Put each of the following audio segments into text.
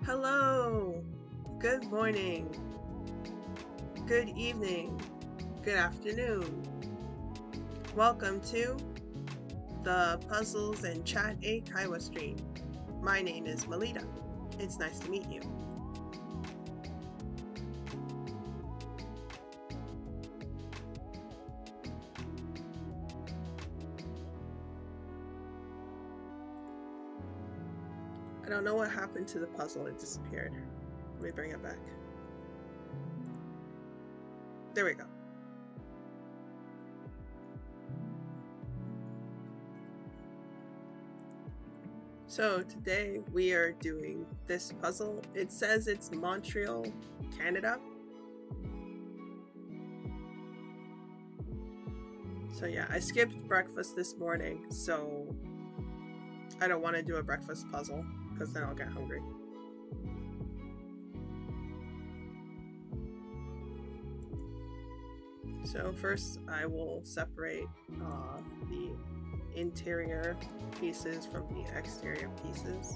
Hello, good morning, good evening, good afternoon. Welcome to the Puzzles and Chat Eikaiwa stream. My name is Melita. It's nice to meet you. I don't know what happened to the puzzle, it disappeared. Let me bring it back. There we go. So today we are doing this puzzle. It says it's Montreal, Canada. So yeah, I skipped breakfast this morning, so I don't want to do a breakfast puzzle because then I'll get hungry. So first I will separate the interior pieces from the exterior pieces.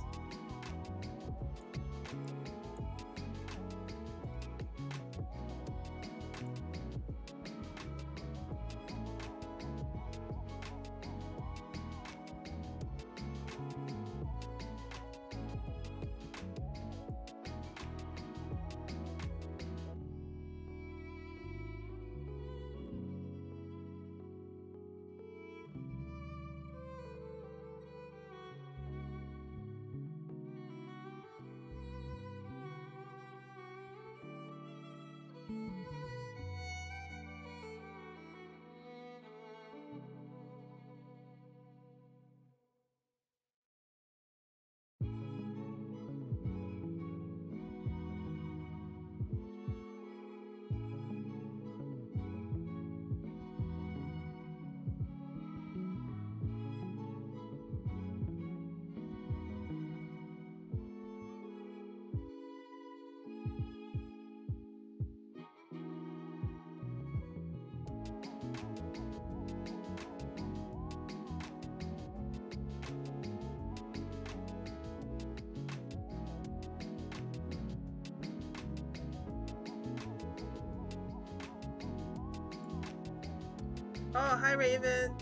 Oh, hi Raven.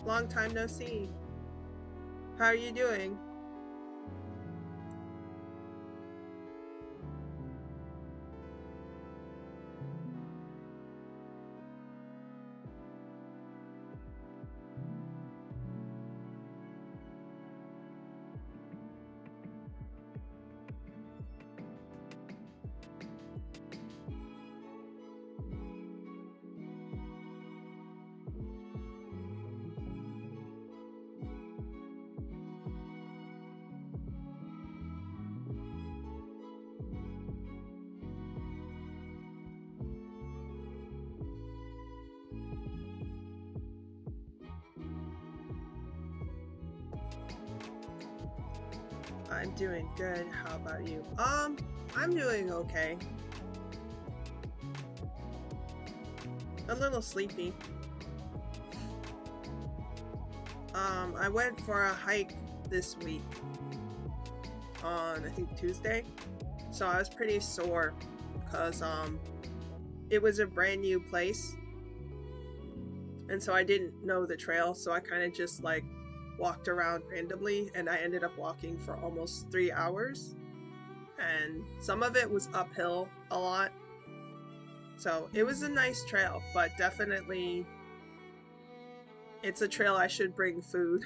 Long time no see. How are you doing? I'm doing good. How about you? I'm doing okay. A little sleepy. I went for a hike this week on, I think, Tuesday. So I was pretty sore because it was a brand new place. And so I didn't know the trail, so I kind of just like walked around randomly, and I ended up walking for almost 3 hours. And some of it was uphill a lot. So it was a nice trail, but definitely it's a trail I should bring food.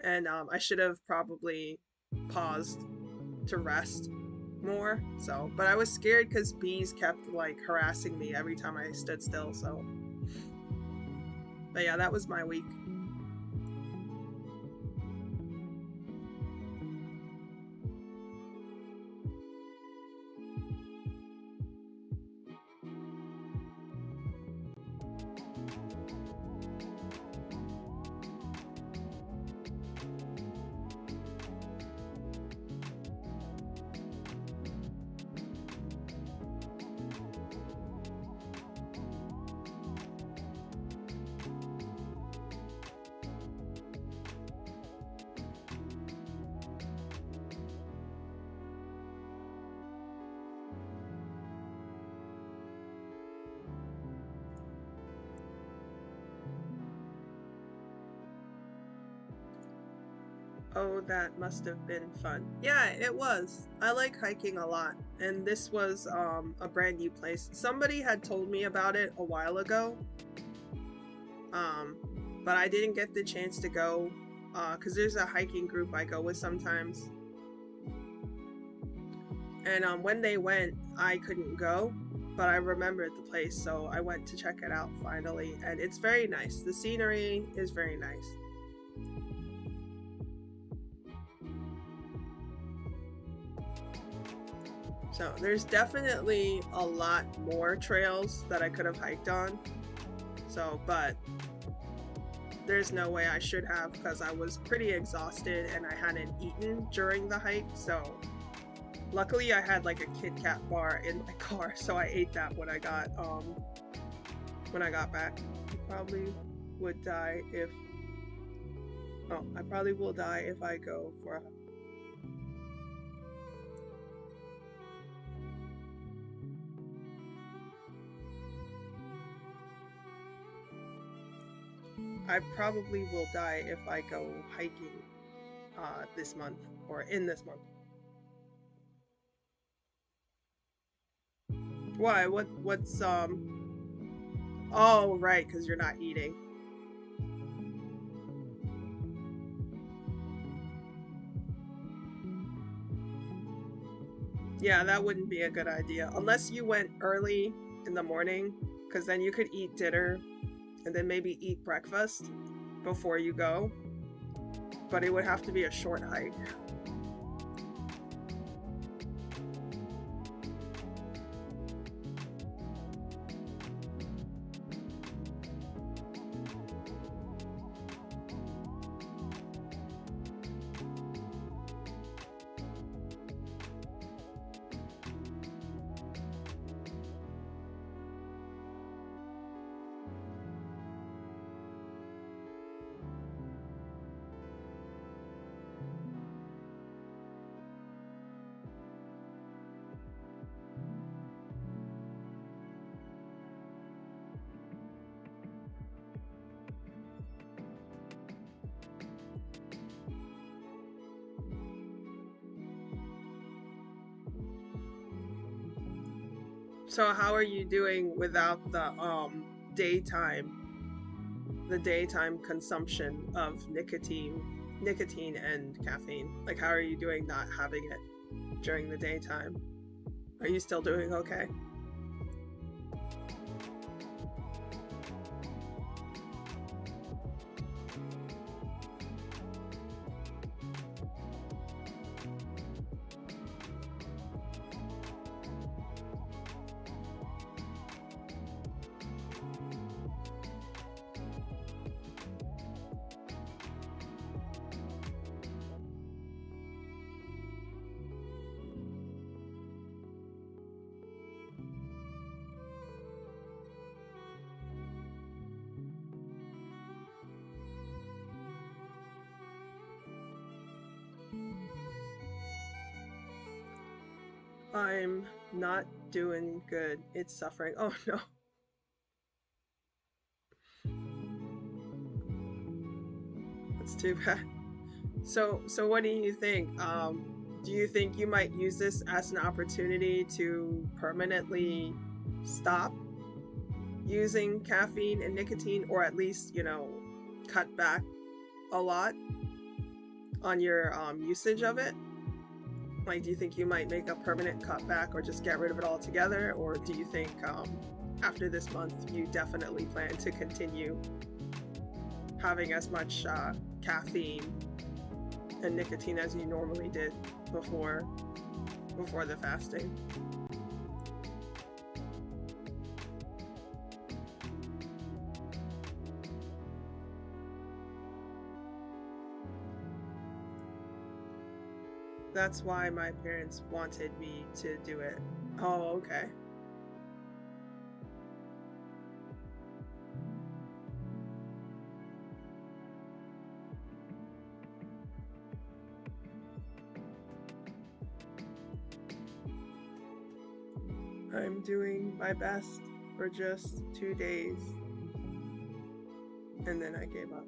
And I should have probably paused to rest more. So, but I was scared because bees kept like harassing me every time I stood still. So, but yeah, that was my week. Oh, that must have been fun. Yeah, it was. I like hiking a lot, and this was a brand new place. Somebody had told me about it a while ago, um, but I didn't get the chance to go because there's a hiking group I go with sometimes. And when they went, I couldn't go, but I remembered the place, so I went to check it out finally, and it's very nice. The scenery is very nice. So there's definitely a lot more trails that I could have hiked on. So, but there's no way I should have because I was pretty exhausted and I hadn't eaten during the hike. So luckily I had like a Kit Kat bar in my car, so I ate that when I got back. I probably would die if I probably will die if I go for a I probably will die if I go hiking this month or in this month. Why? What's. Oh, right, because you're not eating. Yeah, that wouldn't be a good idea. Unless you went early in the morning, because then you could eat dinner and then maybe eat breakfast before you go. But it would have to be a short hike. So how are you doing without daytime the daytime consumption of nicotine and caffeine? Like how are you doing not having it during the daytime? Are you still doing okay? I'm not doing good. It's suffering. Oh no. That's too bad. So what do you think? Do you think you might use this as an opportunity to permanently stop using caffeine and nicotine, or at least, cut back a lot on your usage of it? Like, do you think you might make a permanent cutback or just get rid of it altogether? Or do you think after this month you definitely plan to continue having as much caffeine and nicotine as you normally did before the fasting? That's why my parents wanted me to do it. Oh, okay. I'm doing my best for just 2 days, and then I gave up.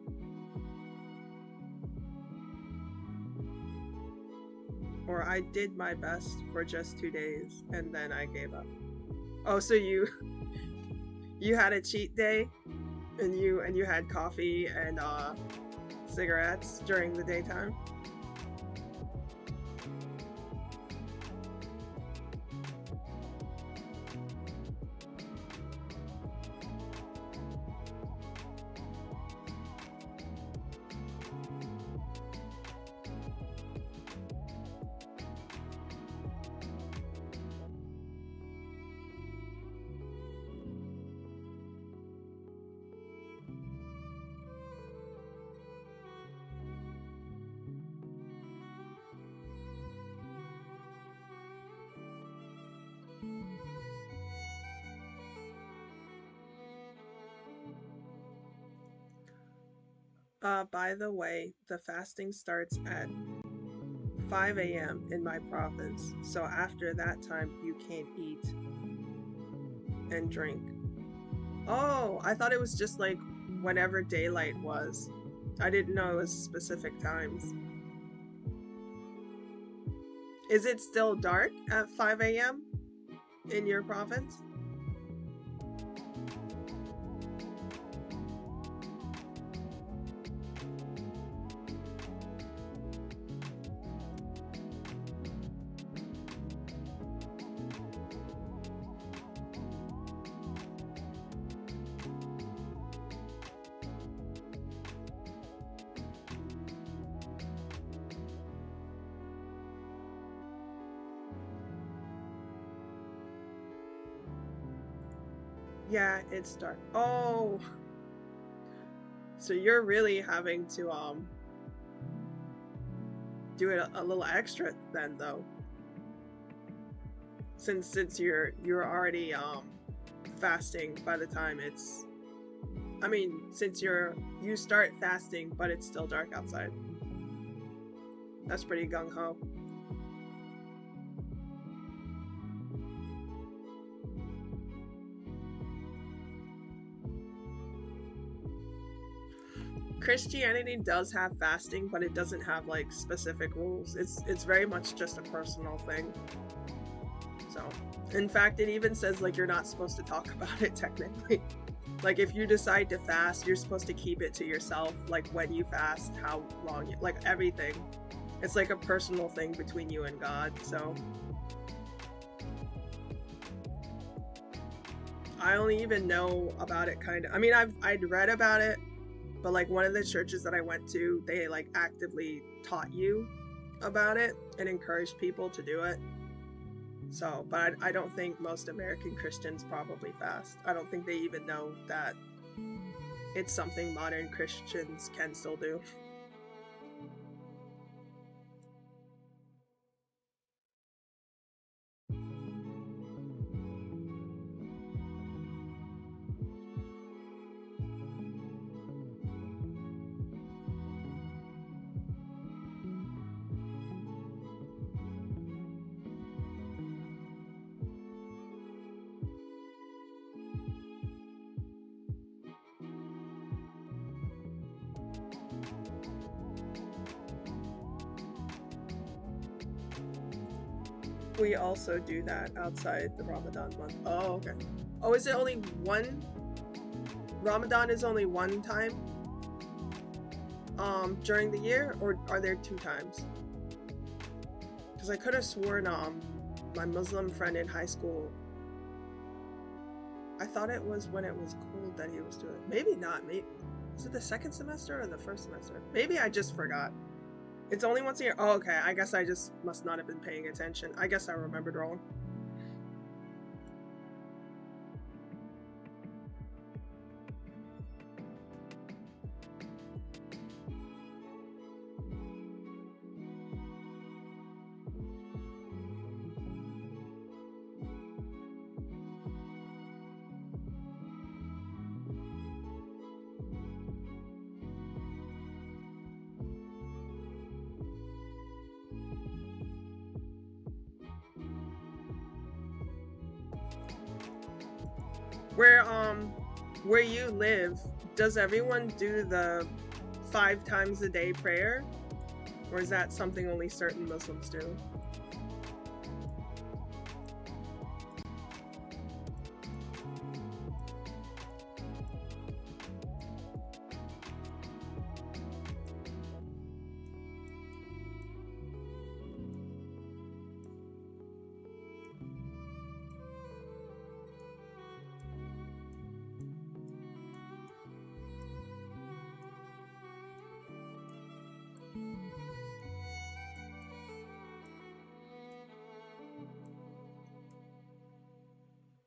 or I did my best for just 2 days and then I gave up. Oh, so you you had a cheat day and you had coffee and cigarettes during the daytime? By the way, the fasting starts at 5 a.m. in my province. So after that time, you can't eat and drink. Oh, I thought it was just like whenever daylight was. I didn't know it was specific times. Is it still dark at 5 a.m. in your province? Yeah, it's dark. Oh, so you're really having to do it a little extra then though. Since you're already fasting by the time it's, I mean, since you start fasting but it's still dark outside. That's pretty gung ho. Christianity does have fasting, but it doesn't have like specific rules. It's very much just a personal thing. So, in fact, it even says like you're not supposed to talk about it technically. Like if you decide to fast, you're supposed to keep it to yourself, like when you fast, how long you, like everything. It's like a personal thing between you and God. So I only even know about it kind of. I mean, I'd read about it, but like one of the churches that I went to, they like actively taught you about it and encouraged people to do it. So, but I don't think most American Christians probably fast. I don't think they even know that it's something modern Christians can still do. We also do that outside the Ramadan month. Oh, okay. Oh, is it only one? Ramadan is only one time during the year, or are there two times? Because I could have sworn my Muslim friend in high school, I thought it was when it was cold that he was doing it. Maybe not. Maybe is it the second semester or the first semester? Maybe I just forgot. It's only once a year. Oh, okay. I guess I just must not have been paying attention. I guess I remembered wrong. Where where you live, does everyone do the 5 times a day prayer? Or is that something only certain Muslims do?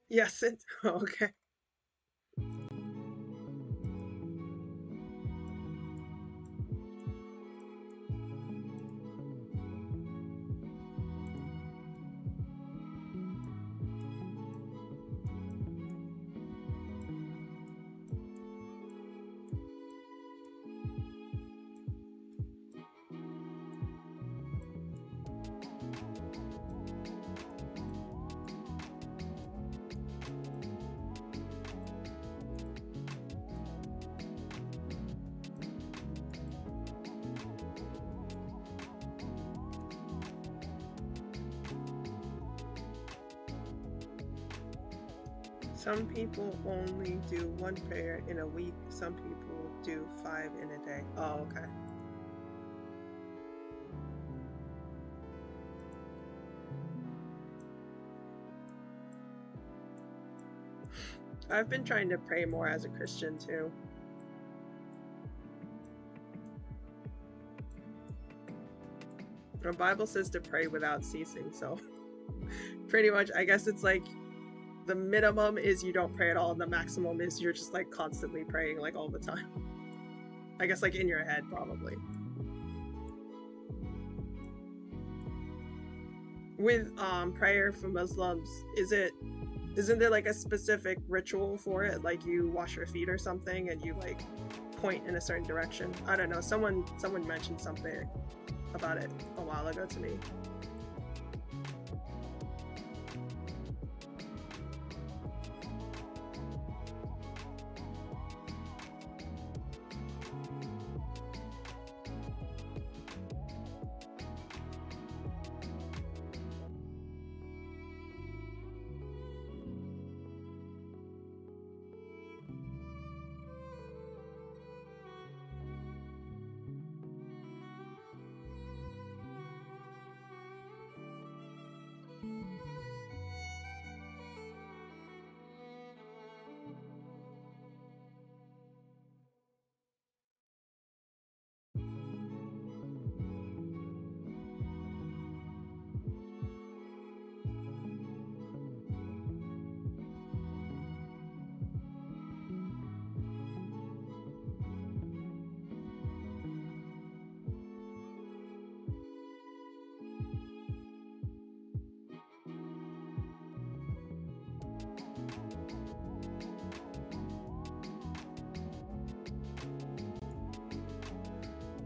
Yes, it. Okay. Some people only do one prayer in a week. Some people do 5 in a day. Oh, okay. I've been trying to pray more as a Christian too. The Bible says to pray without ceasing, so pretty much I guess it's like the minimum is you don't pray at all, and the maximum is you're just like constantly praying like all the time. I guess like in your head probably. With prayer for Muslims, isn't there like a specific ritual for it? Like you wash your feet or something and you like point in a certain direction? I don't know. Someone mentioned something about it a while ago to me.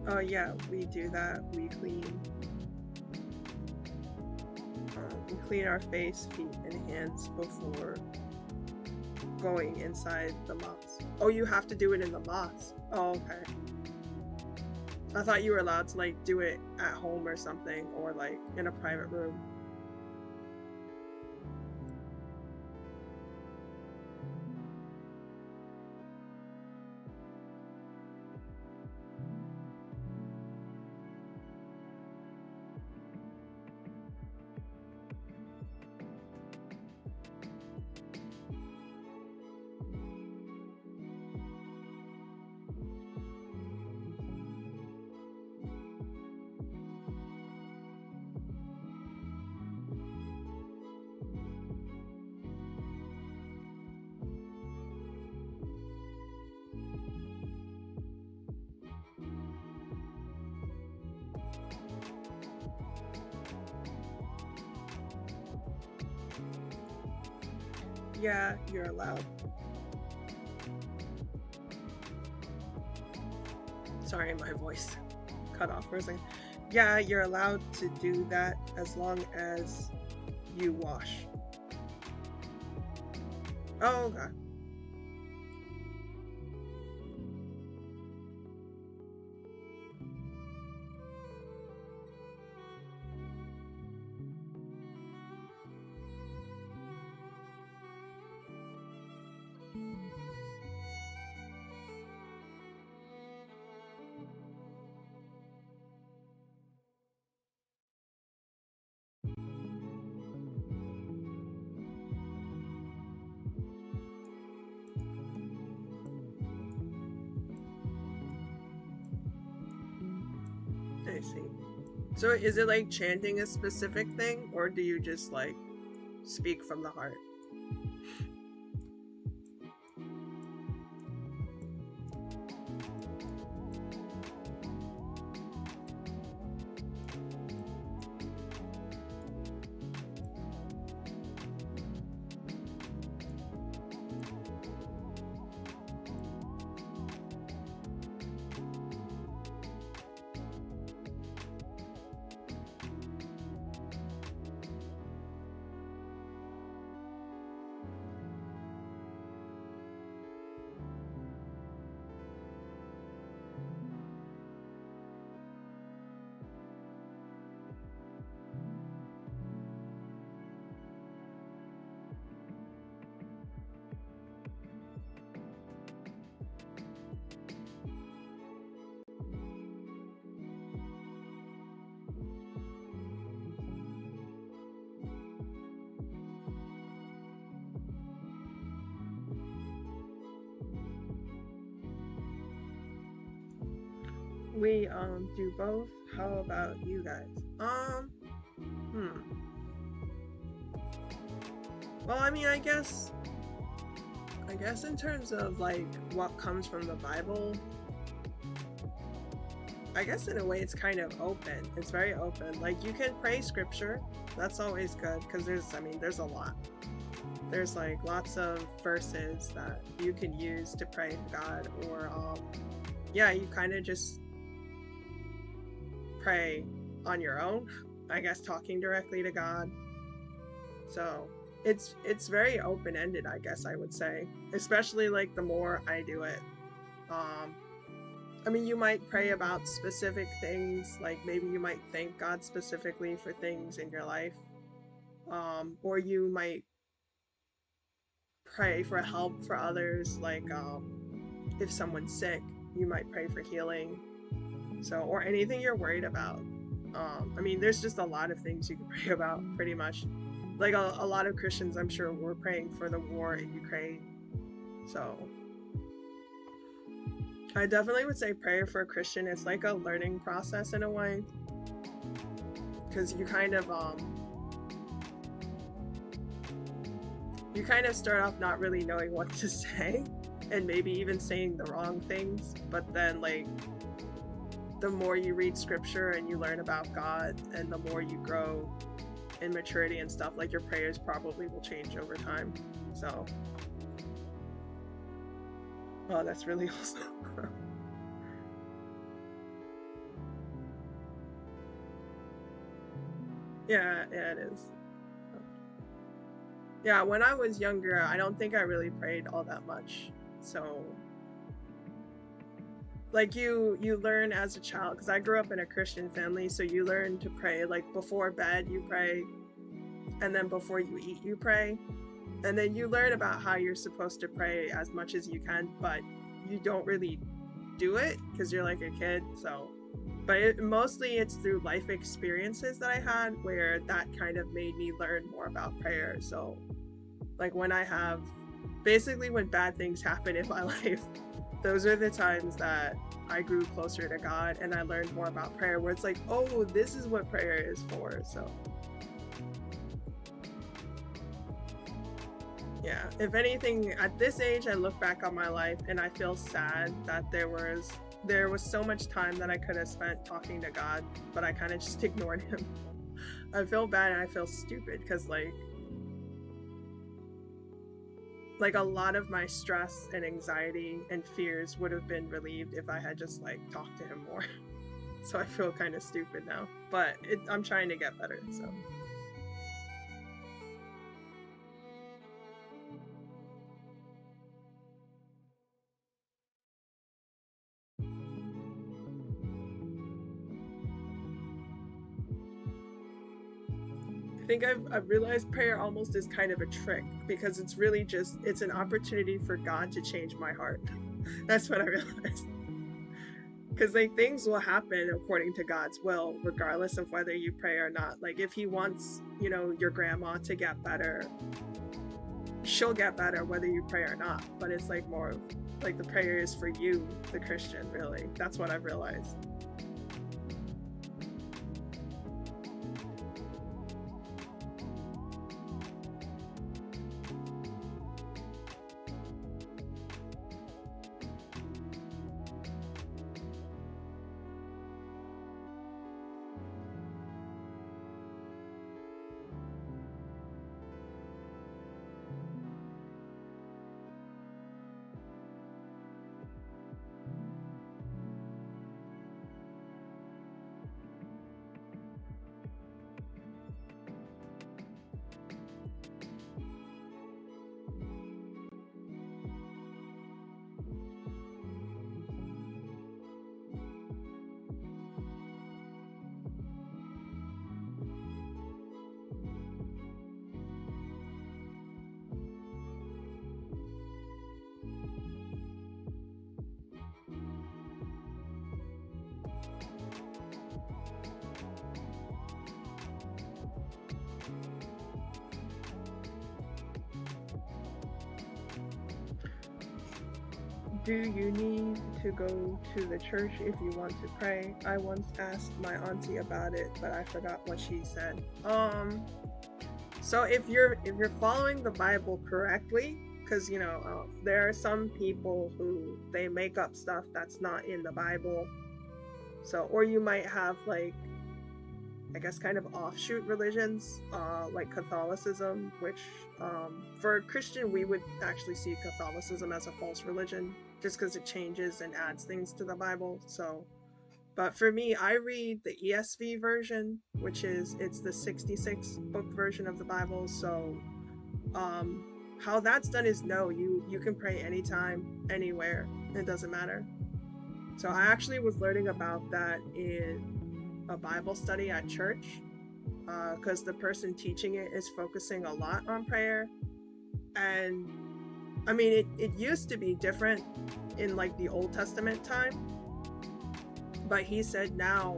Oh yeah, we do that. We clean our face, feet, and hands before going inside the mosque. Oh, you have to do it in the mosque. Oh, okay. I thought you were allowed to like do it at home or something, or like in a private room. Yeah, you're allowed. Sorry, my voice cut off for a second. Yeah, you're allowed to do that as long as you wash. Oh, okay. I see. So is it like chanting a specific thing, or do you just like speak from the heart? We do both. How about you guys? Hmm. Well, I mean, I guess in terms of like what comes from the Bible, I guess in a way it's kind of open. It's very open. Like you can pray scripture. That's always good because there's a lot. There's like lots of verses that you can use to pray to God, or yeah, you kind of just pray on your own, I guess, talking directly to God. So it's very open-ended, I guess I would say, especially like the more I do it. um I mean, you might pray about specific things, like maybe you might thank God specifically for things in your life, or you might pray for help for others, like if someone's sick, you might pray for healing. So, or anything you're worried about. I mean, there's just a lot of things you can pray about, pretty much. Like a lot of Christians, I'm sure, were praying for the war in Ukraine. So, I definitely would say prayer for a Christian is like a learning process in a way, because you kind of start off not really knowing what to say, and maybe even saying the wrong things, but then like the more you read scripture and you learn about God, and the more you grow in maturity and stuff, like your prayers probably will change over time. So, oh, that's really awesome. Yeah, yeah, it is. Yeah, when I was younger, I don't think I really prayed all that much. So, like you learn as a child, because I grew up in a Christian family, so you learn to pray like before bed you pray, and then before you eat you pray, and then you learn about how you're supposed to pray as much as you can, but you don't really do it because you're like a kid. So, but mostly it's through life experiences that I had where that kind of made me learn more about prayer. So, like when I have basically when bad things happen in my life, those are the times that I grew closer to God and I learned more about prayer, where it's like, oh, this is what prayer is for. So, yeah, if anything, at this age, I look back on my life and I feel sad that there was so much time that I could have spent talking to God, but I kind of just ignored him. I feel bad and I feel stupid because like a lot of my stress and anxiety and fears would have been relieved if I had just like talked to him more. So I feel kind of stupid now, but I'm trying to get better. So. I think I've realized prayer almost is kind of a trick, because it's really just it's an opportunity for God to change my heart. That's what I realized. Because like things will happen according to God's will, regardless of whether you pray or not. Like if He wants, your grandma to get better, she'll get better whether you pray or not. But it's like more of like the prayer is for you, the Christian, really. That's what I've realized. Do you need to go to the church if you want to pray? I once asked my auntie about it, but I forgot what she said. So if you're following the Bible correctly, because there are some people who they make up stuff that's not in the Bible. So, or you might have like, I guess, kind of offshoot religions, like Catholicism, which for a Christian we would actually see Catholicism as a false religion, just because it changes and adds things to the Bible. So, but for me, I read the ESV version, which it's the 66 book version of the Bible. So, how that's done is no, you can pray anytime, anywhere. It doesn't matter. So I actually was learning about that in a Bible study at church, because the person teaching it is focusing a lot on prayer. And I mean, it used to be different in like the Old Testament time, but he said now,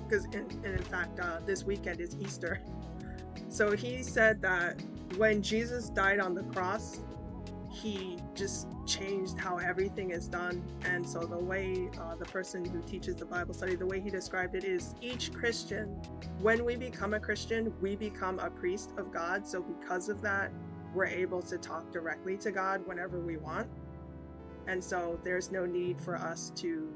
because in fact, this weekend is Easter. So he said that when Jesus died on the cross, he just changed how everything is done. And so the way the person who teaches the Bible study, the way he described it is, each Christian, when we become a Christian, we become a priest of God. So because of that, we're able to talk directly to God whenever we want. And so there's no need for us to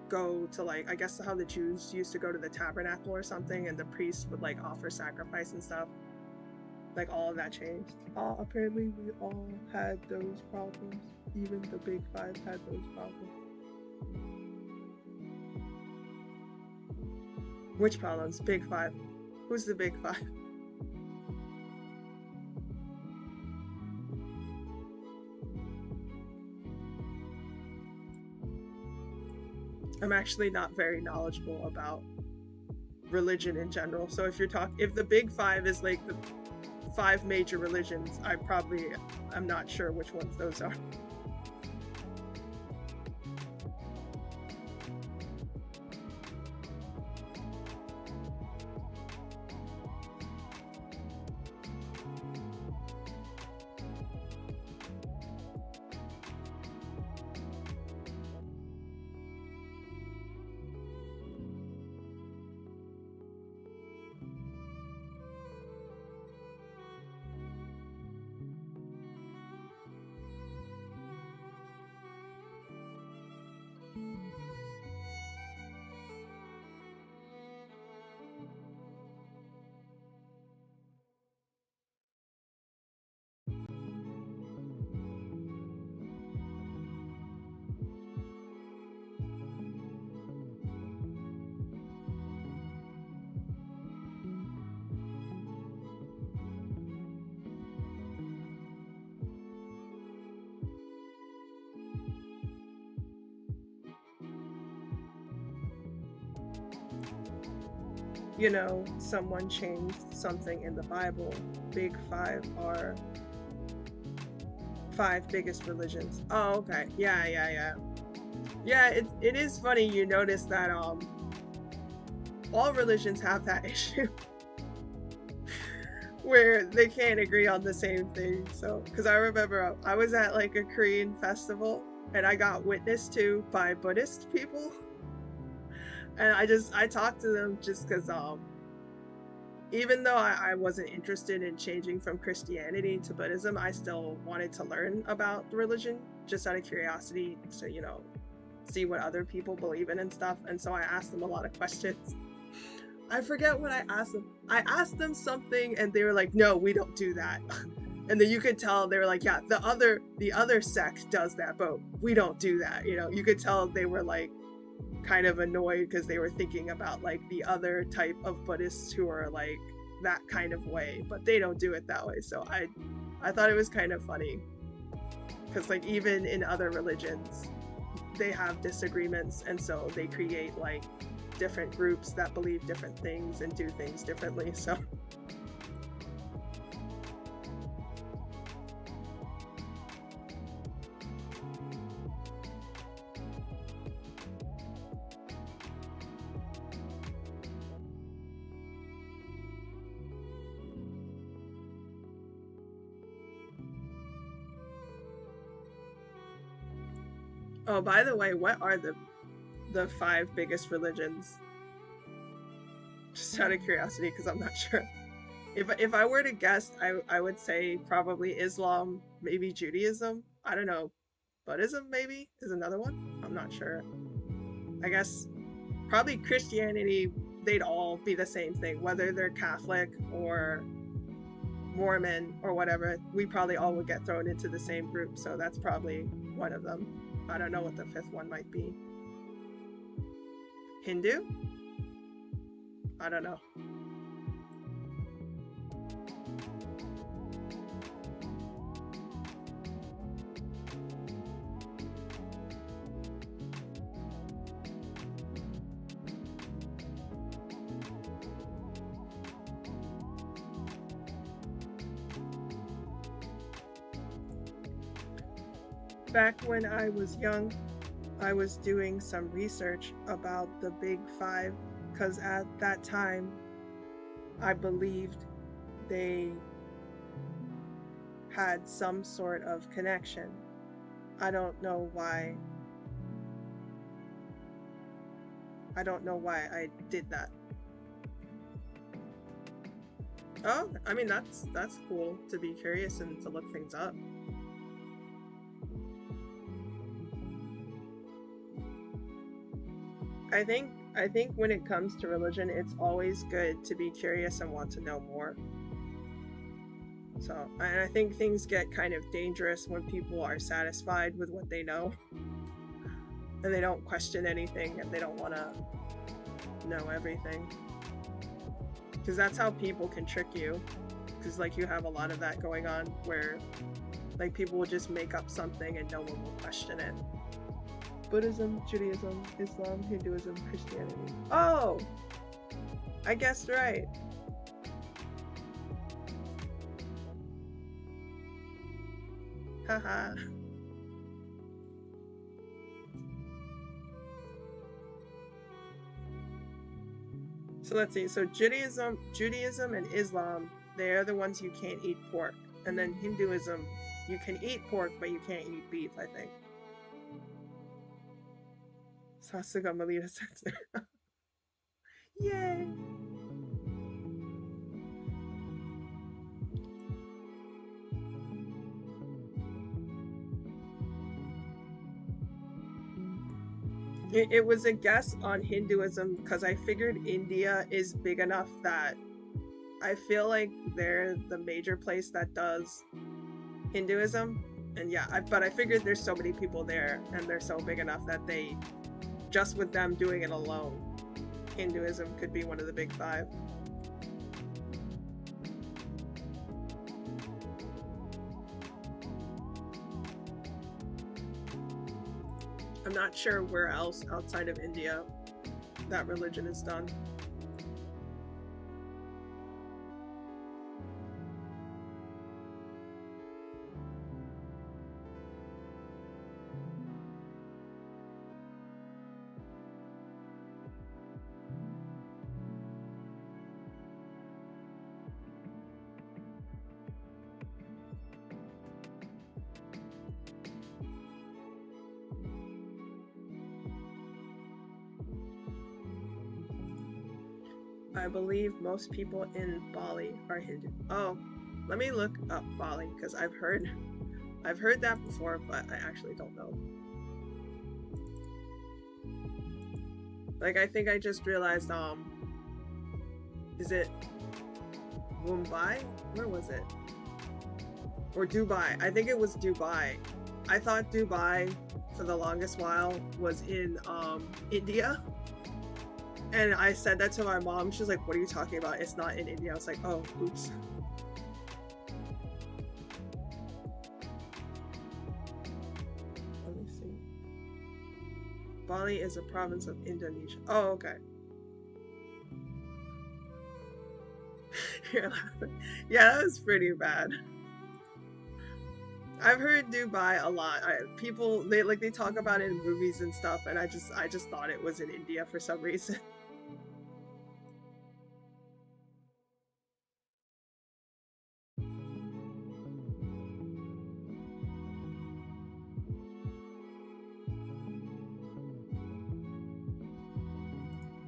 go to, like, I guess how the Jews used to go to the tabernacle or something, and the priest would like offer sacrifice and stuff. Like, all of that changed. Apparently we all had those problems. Even the big five had those problems. Which problems? Big five. Who's the big five? I'm actually not very knowledgeable about religion in general. So if the big five is like the 5 major religions, I'm not sure which ones those are. Someone changed something in the Bible. Big five are 5 biggest religions. Oh, okay. Yeah. Yeah, it is funny you notice that all religions have that issue where they can't agree on the same thing. So, because I remember I was at like a Korean festival and I got witnessed to by Buddhist people, and I talked to them just because even though I wasn't interested in changing from Christianity to Buddhism, I still wanted to learn about the religion just out of curiosity to see what other people believe in and stuff. And so I asked them a lot of questions. I forget what I asked them. I asked them something and they were like, no, we don't do that. And then you could tell they were like, yeah, the other sect does that, but we don't do that. You could tell they were like kind of annoyed because they were thinking about like the other type of Buddhists who are like that kind of way, but they don't do it that way. So I thought it was kind of funny because like even in other religions they have disagreements, and so they create like different groups that believe different things and do things differently. So Oh, by the way, what are the five biggest religions? Just out of curiosity, because I'm not sure. If I were to guess, I would say probably Islam, maybe Judaism. I don't know. Buddhism maybe is another one. I'm not sure. I guess probably Christianity. They'd all be the same thing, whether they're Catholic or Mormon or whatever. We probably all would get thrown into the same group. So that's probably one of them. I don't know what the fifth one might be. Hindu? I don't know. Back when I was young, I was doing some research about the big five because at that time I believed they had some sort of connection. I don't know why. I don't know why I did that. Oh, I mean that's cool to be curious and to look things up. I think when it comes to religion, it's always good to be curious and want to know more. So, and I think things get kind of dangerous when people are satisfied with what they know and they don't question anything and they don't want to know everything. Because that's how people can trick you. Because, like, you have a lot of that going on where, like, people will just make up something and no one will question it. Buddhism, Judaism, Islam, Hinduism, Christianity. Oh! I guessed right. Haha. So let's see. So Judaism and Islam, they're the ones you can't eat pork. And then Hinduism, you can eat pork, but you can't eat beef, I think. Sasuga Melita Sensor. Yay! It was a guess on Hinduism because I figured India is big enough that I feel like they're the major place that does Hinduism. And yeah, but I figured there's so many people there and they're so big enough that they, just with them doing it alone, Hinduism could be one of the big five. I'm not sure where else outside of India that religion is done. I believe most people in Bali are Hindu. Oh, let me look up Bali because I've heard that before, but I actually don't know. Like I think I just realized is it Mumbai? Where was it? Or Dubai. I think it was Dubai. I thought Dubai for the longest while was in India. And I said that to my mom. She was like, "What are you talking about? It's not in India." I was like, "Oh, oops." Let me see. Bali is a province of Indonesia. Oh, okay. You're laughing. Yeah, that was pretty bad. I've heard Dubai a lot. People they talk about it in movies and stuff, and I just thought it was in India for some reason.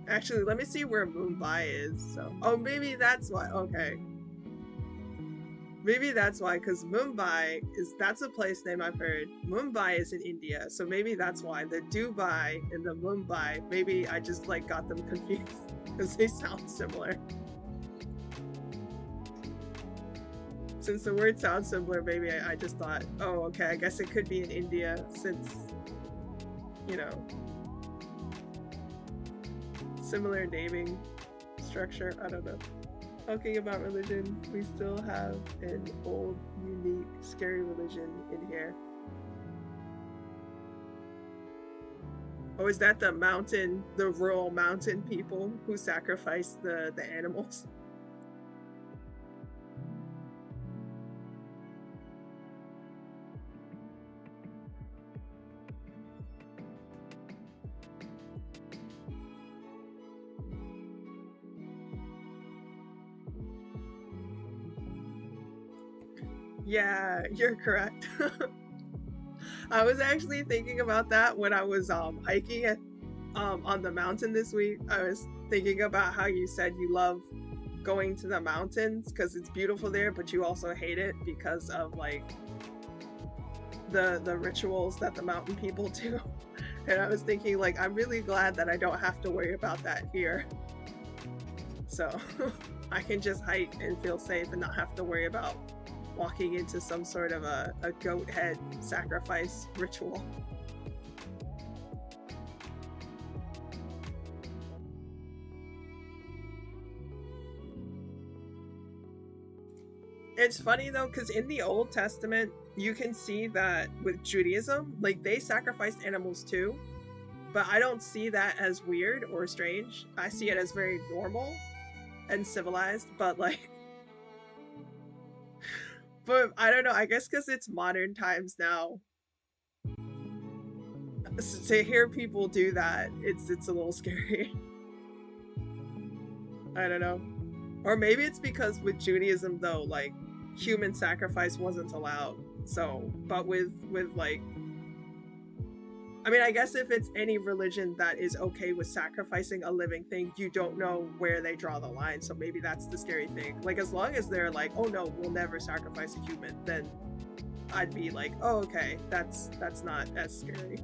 Actually, let me see where Mumbai is. So, oh, maybe that's why. Okay, maybe that's why. Because Mumbai that's a place name I've heard. Mumbai is in India, so maybe that's why the Dubai and the Mumbai. Maybe I just like got them confused because they sound similar. Since the word sounds similar, maybe I just thought, oh, okay, I guess it could be in India since, you know, similar naming structure. I don't know. Talking about religion, we still have an old, unique, scary religion in here. Oh, is that the rural mountain people who sacrifice the animals? Yeah, you're correct. I was actually thinking about that when I was hiking on the mountain this week. I was thinking about how you said you love going to the mountains because it's beautiful there, but you also hate it because of like the rituals that the mountain people do. And I was thinking like I'm really glad that I don't have to worry about that here. So I can just hike and feel safe and not have to worry about walking into some sort of a goat head sacrifice ritual. It's funny though, because in the Old Testament, you can see that with Judaism, like they sacrificed animals too, but I don't see that as weird or strange. I see it as very normal and civilized, but like, but I don't know, I guess because it's modern times now, to hear people do that, it's a little scary. I don't know. Or maybe it's because with Judaism though, like human sacrifice wasn't allowed. So, but with like I mean, I guess if it's any religion that is okay with sacrificing a living thing, you don't know where they draw the line. So maybe that's the scary thing. Like as long as they're like, "Oh no, we'll never sacrifice a human," then I'd be like, "Oh, okay, that's not as scary."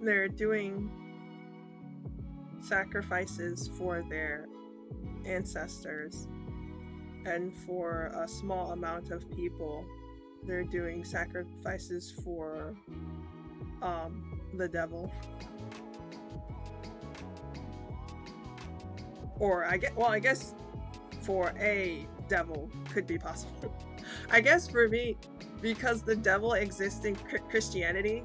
They're doing sacrifices for their ancestors, and for a small amount of people, they're doing sacrifices for the devil. Or I guess for a devil could be possible. I guess for me, because the devil exists in Christianity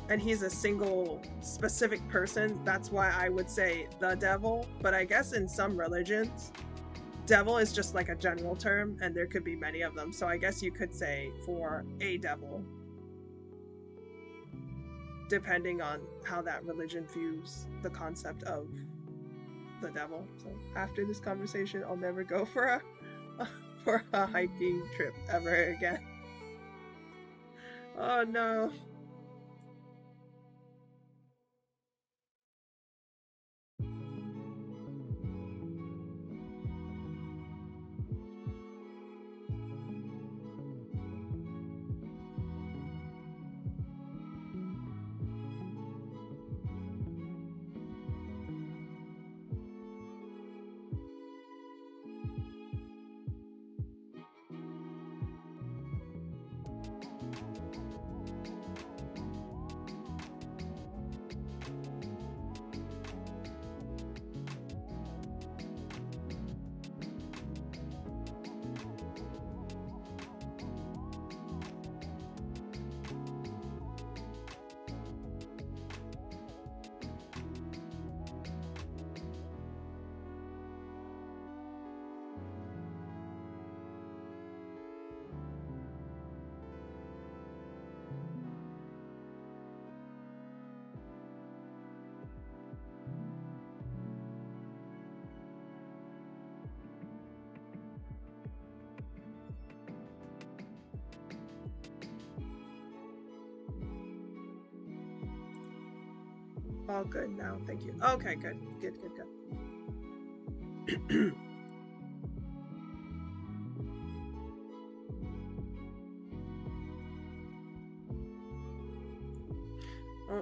and he's a single specific person, that's why I would say the devil. But I guess in some religions, devil is just like a general term and there could be many of them. So I guess you could say for a devil, depending on how that religion views the concept of the devil. So after this conversation, I'll never go for a for a hiking trip ever again. Oh no. All good now. Thank you. Okay, good. Good, good, good.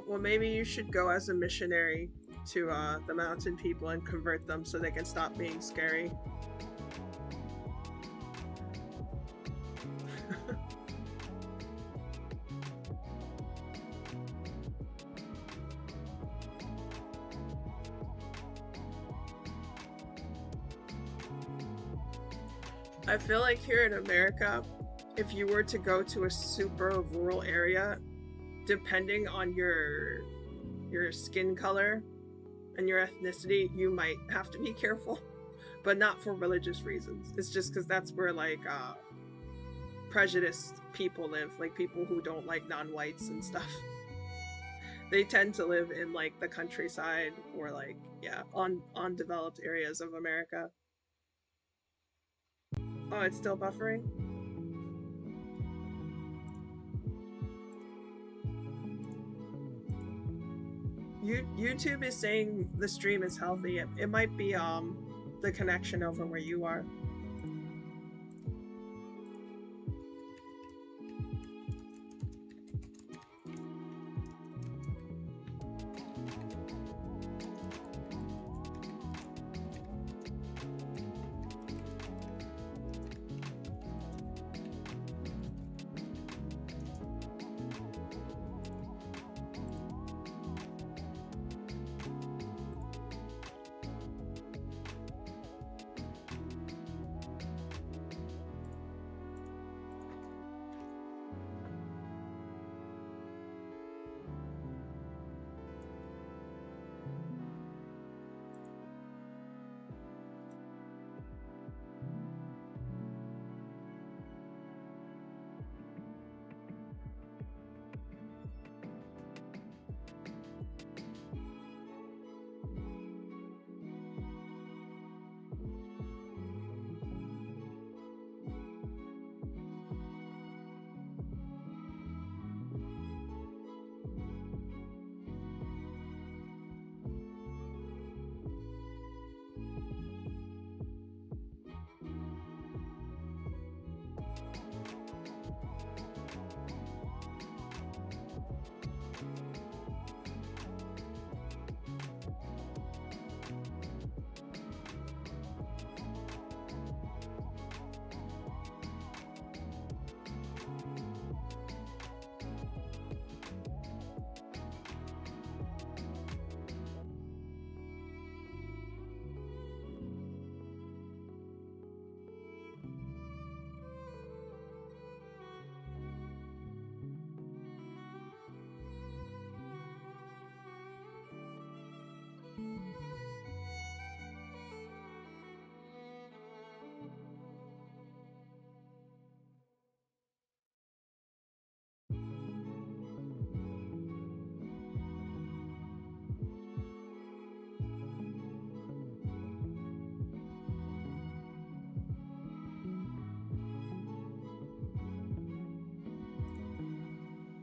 Well, maybe you should go as a missionary to the mountain people and convert them so they can stop being scary. I feel like here in America, if you were to go to a super rural area, depending on your skin color and your ethnicity, you might have to be careful, but not for religious reasons. It's just because that's where like prejudiced people live, like people who don't like non-whites and stuff. They tend to live in like the countryside or like yeah, on undeveloped areas of America. Oh, it's still buffering. YouTube is saying the stream is healthy. It might be the connection over where you are.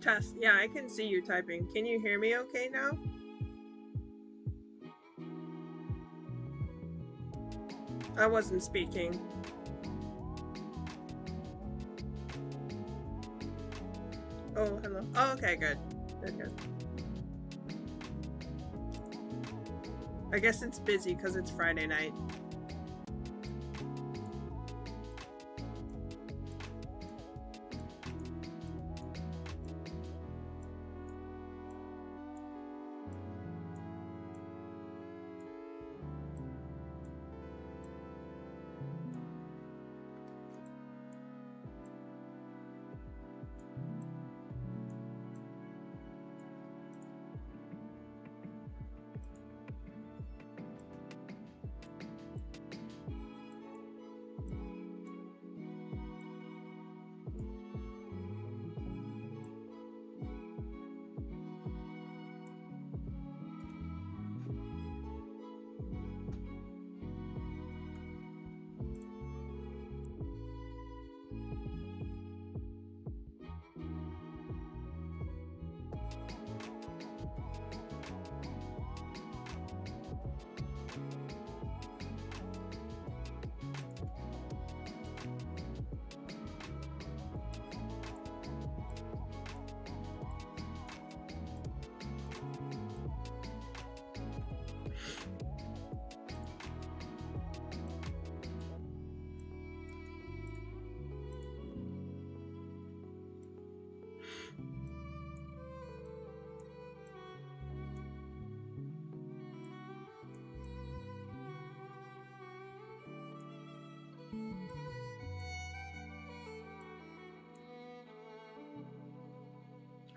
Test. Yeah, I can see you typing. Can you hear me okay now? I wasn't speaking. Oh, hello. Oh, okay, good. Good, good. I guess it's busy because it's Friday night.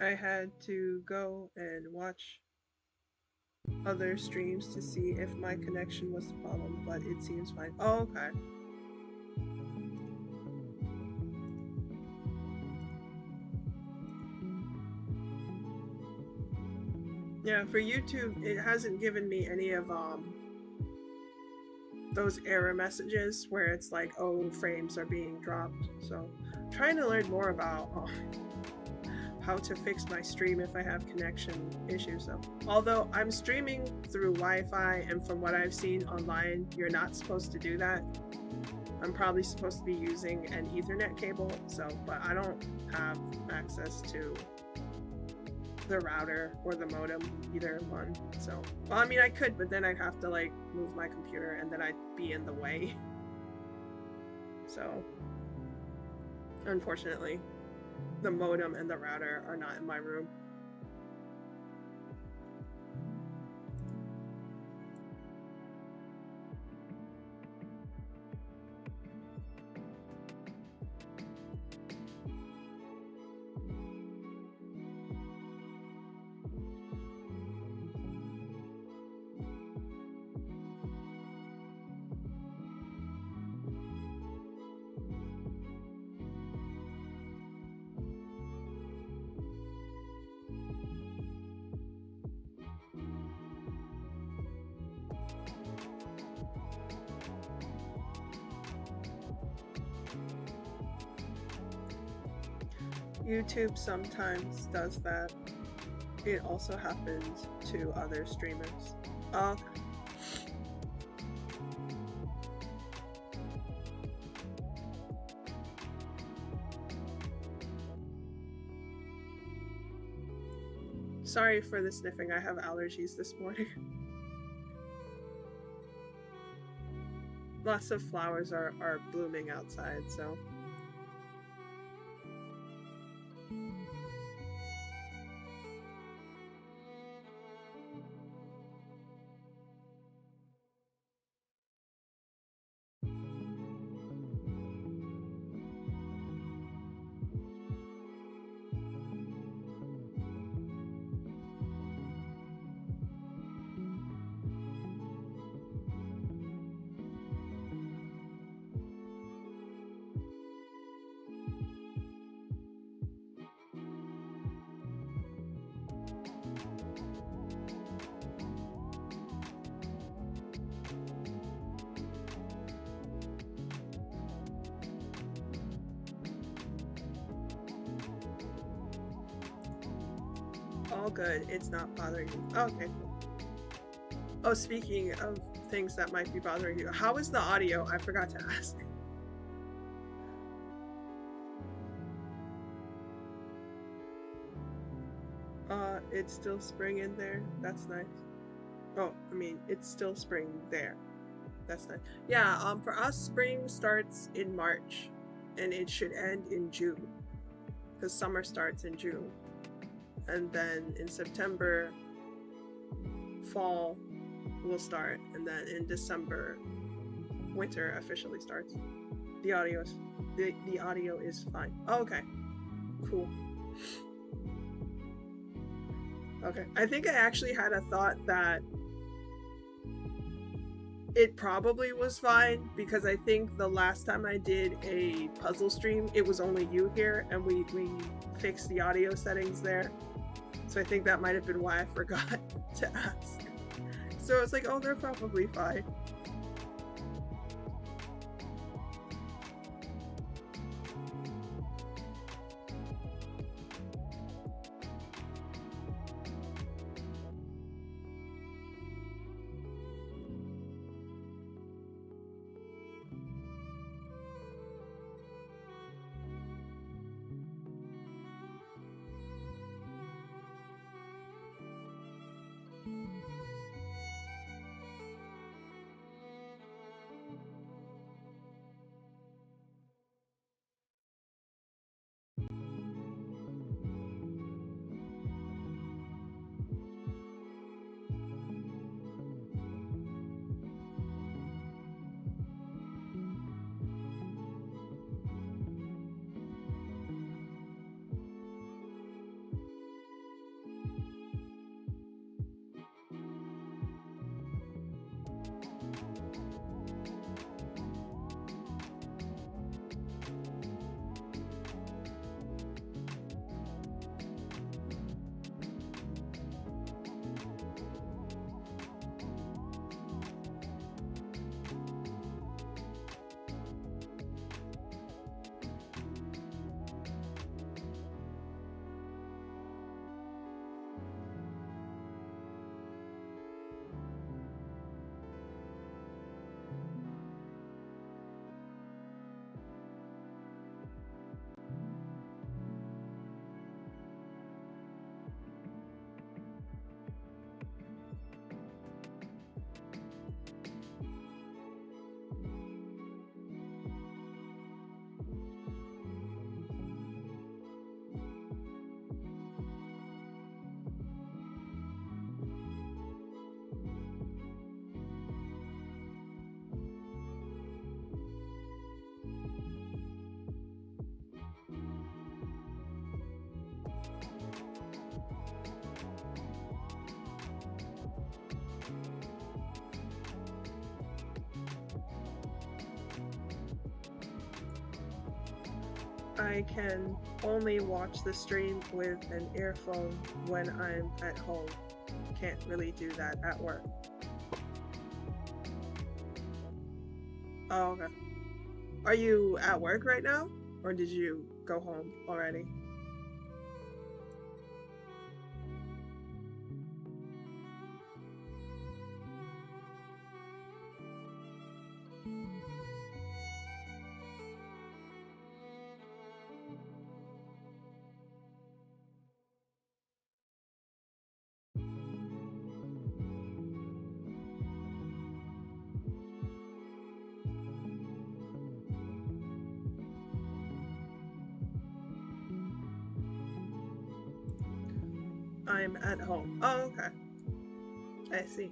I had to go and watch other streams to see if my connection was the problem, but it seems fine. Oh, okay. Yeah, for YouTube, it hasn't given me any of those error messages where it's like, oh, frames are being dropped. So I'm trying to learn more about how to fix my stream if I have connection issues. So, although I'm streaming through Wi-Fi, and from what I've seen online, you're not supposed to do that. I'm probably supposed to be using an Ethernet cable, so, but I don't have access to the router or the modem, either one. So, well, I mean, I could, but then I'd have to like move my computer, and then I'd be in the way. So, unfortunately, the modem and the router are not in my room. YouTube sometimes does that. It also happens to other streamers. Oh, sorry for the sniffing. I have allergies this morning. Lots of flowers are blooming outside, so. All good. It's not bothering you. Oh, okay, cool. Oh, speaking of things that might be bothering you, how is the audio? I forgot to ask. It's still spring in there. That's nice. Oh, I mean, it's still spring there. That's nice. Yeah, for us, spring starts in March, and it should end in June, because summer starts in June. And then in September, fall will start, and then in December, winter officially starts. The audio is fine. Oh, okay, cool. Okay, I think I actually had a thought that it probably was fine, because I think the last time I did a puzzle stream, it was only you here, and we fixed the audio settings there. So I think that might have been why I forgot to ask. So it's like, oh, they're probably fine. I can only watch the stream with an earphone when I'm at home. Can't really do that at work. Oh, okay. Are you at work right now? Or did you go home already? I'm at home. Oh, okay. I see.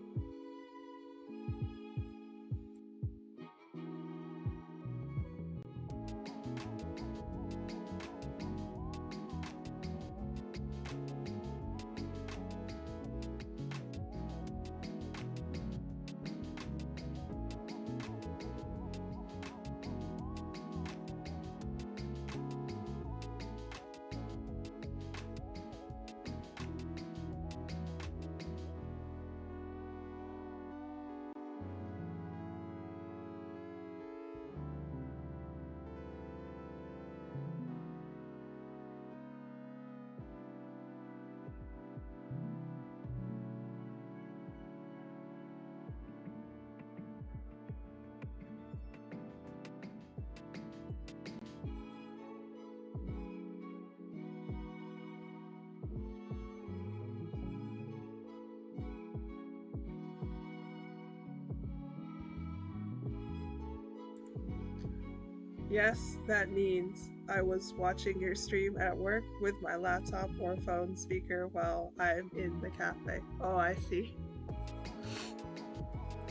Yes, that means I was watching your stream at work with my laptop or phone speaker while I'm in the cafe. Oh, I see.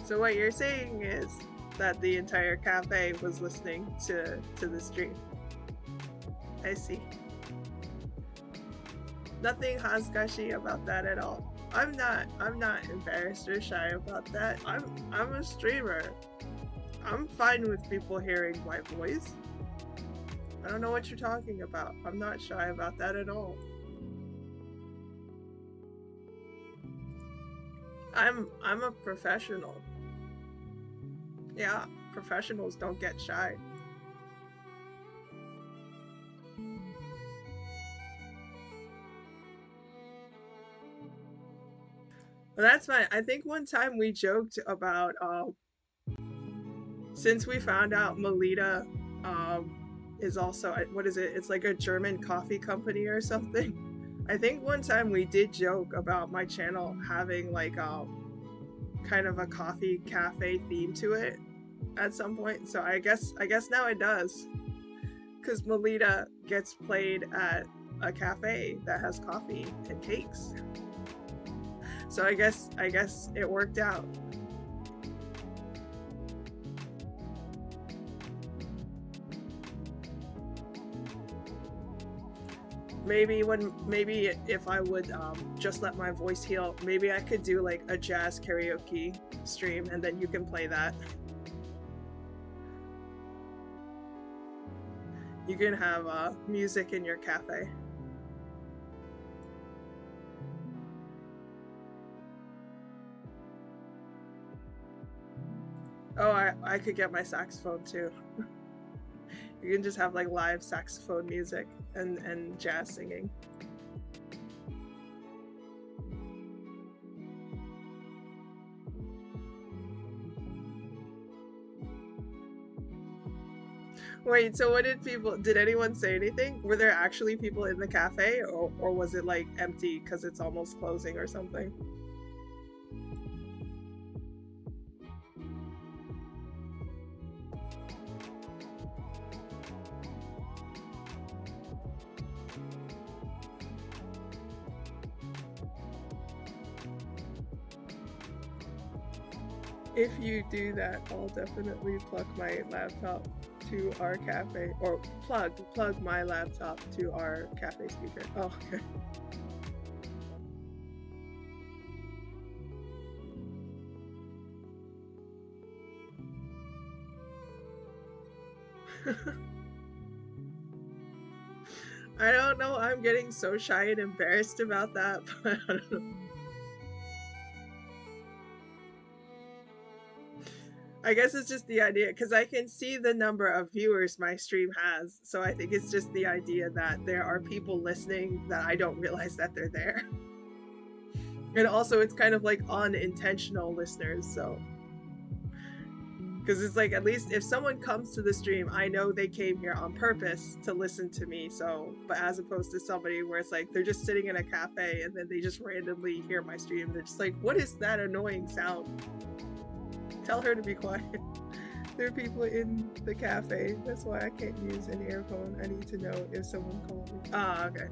So what you're saying is that the entire cafe was listening to the stream. I see. Nothing Hazgashi about that at all. I'm not embarrassed or shy about that. I'm a streamer. I'm fine with people hearing my voice. I don't know what you're talking about. I'm not shy about that at all. I'm a professional. Yeah, professionals don't get shy. But that's fine. I think one time we joked about since we found out Melita is also what is it? It's like a German coffee company or something. I think one time we did joke about my channel having like kind of a coffee cafe theme to it at some point. So I guess now it does. Cuz Melita gets played at a cafe that has coffee and cakes. So I guess it worked out. Maybe if I would just let my voice heal, maybe I could do like a jazz karaoke stream and then you can play that. You can have music in your cafe. Oh, I could get my saxophone too. You can just have like live saxophone music and jazz singing. Wait, so what did anyone say anything? Were there actually people in the cafe or was it like empty because it's almost closing or something? If you do that, I'll definitely plug my laptop to our cafe, or plug my laptop to our cafe speaker. Oh, okay. I don't know. I'm getting so shy and embarrassed about that, but I don't know. I guess it's just the idea because I can see the number of viewers my stream has. So I think it's just the idea that there are people listening that I don't realize that they're there. And also, it's kind of like unintentional listeners. So, because it's like, at least if someone comes to the stream, I know they came here on purpose to listen to me. So, but as opposed to somebody where it's like they're just sitting in a cafe and then they just randomly hear my stream, they're just like, what is that annoying sound? Tell her to be quiet. There are people in the cafe. That's why I can't use an earphone. I need to know if someone called me. Ah, okay.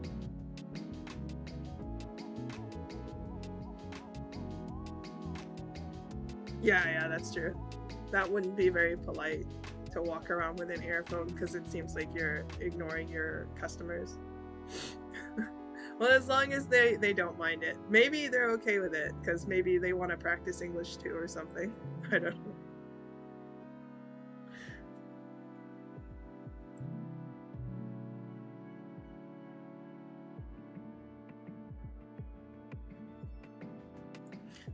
Yeah, that's true. That wouldn't be very polite to walk around with an earphone because it seems like you're ignoring your customers. Well, as long as they don't mind it. Maybe they're okay with it because maybe they want to practice English too or something. I don't know.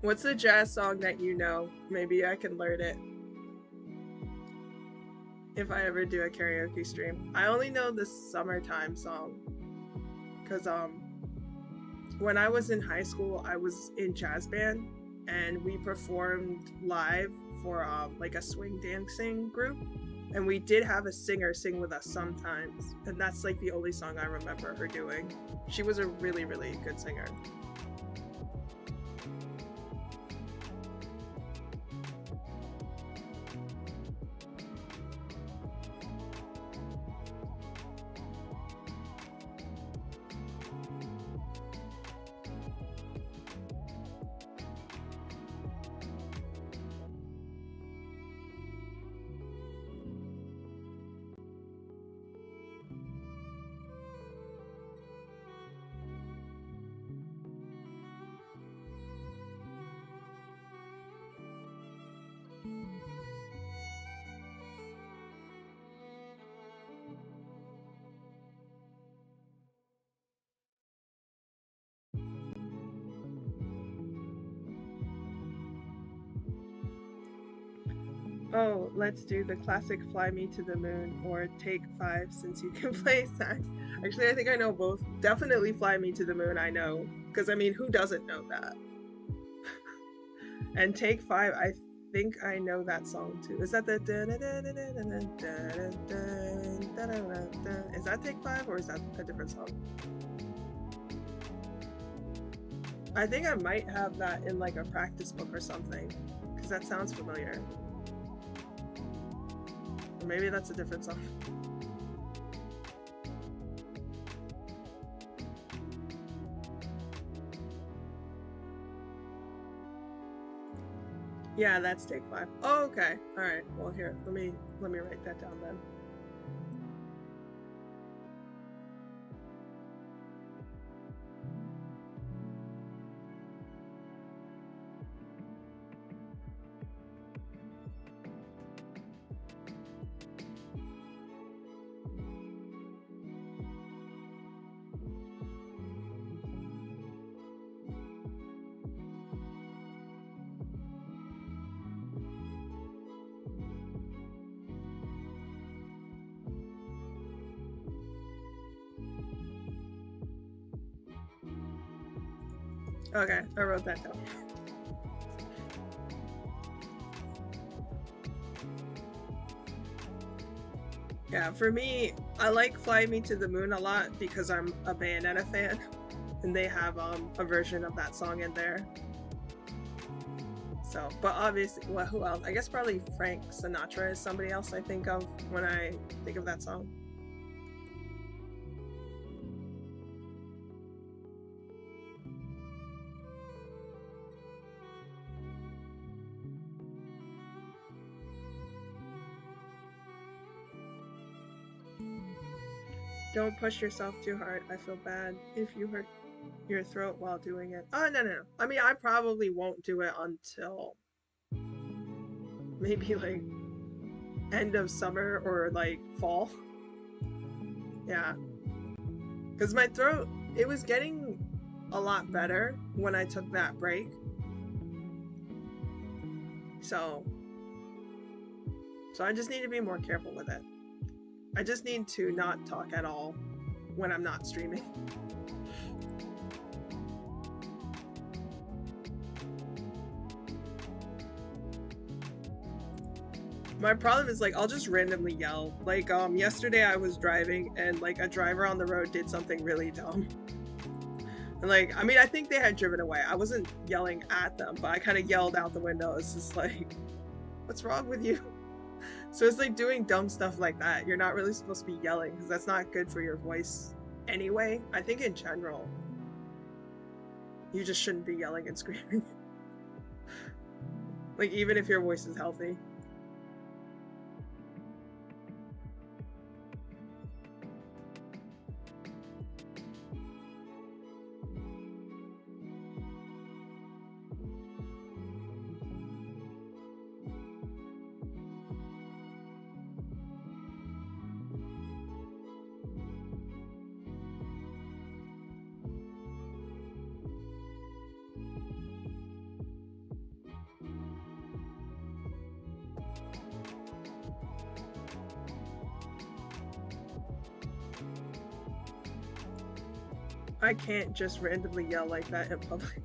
What's a jazz song that you know? Maybe I can learn it if I ever do a karaoke stream. I only know the summertime song because when I was in high school, I was in jazz band and we performed live for like a swing dancing group, and we did have a singer sing with us sometimes, and that's like the only song I remember her doing. She was a really, really good singer. Oh, let's do the classic Fly Me to the Moon or Take Five since you can play sax. Actually, I think I know both. Definitely Fly Me to the Moon, I know. Because, I mean, who doesn't know that? And Take Five, I think I know that song too. Is that the. Is that Take Five or is that a different song? I think I might have that in like a practice book or something. Because that sounds familiar. Or maybe that's a different song. Yeah, that's take five. Oh, okay. All right. Well, here, let me write that down then. Okay, I wrote that down. Yeah, for me, I like Fly Me to the Moon a lot because I'm a Bayonetta fan, and they have a version of that song in there. So, but obviously, well, who else? I guess probably Frank Sinatra is somebody else I think of when I think of that song. Don't push yourself too hard. I feel bad if you hurt your throat while doing it. Oh, no, no, no. I mean, I probably won't do it until maybe like end of summer or like fall. Yeah. Because my throat, it was getting a lot better when I took that break. So I just need to be more careful with it. I just need to not talk at all when I'm not streaming. My problem is like I'll just randomly yell. Like yesterday I was driving and like a driver on the road did something really dumb. And like I mean I think they had driven away. I wasn't yelling at them, but I kind of yelled out the window. It's just like, what's wrong with you? So it's like doing dumb stuff like that. You're not really supposed to be yelling because that's not good for your voice anyway. I think in general, you just shouldn't be yelling and screaming. Like even if your voice is healthy. I can't just randomly yell like that in public.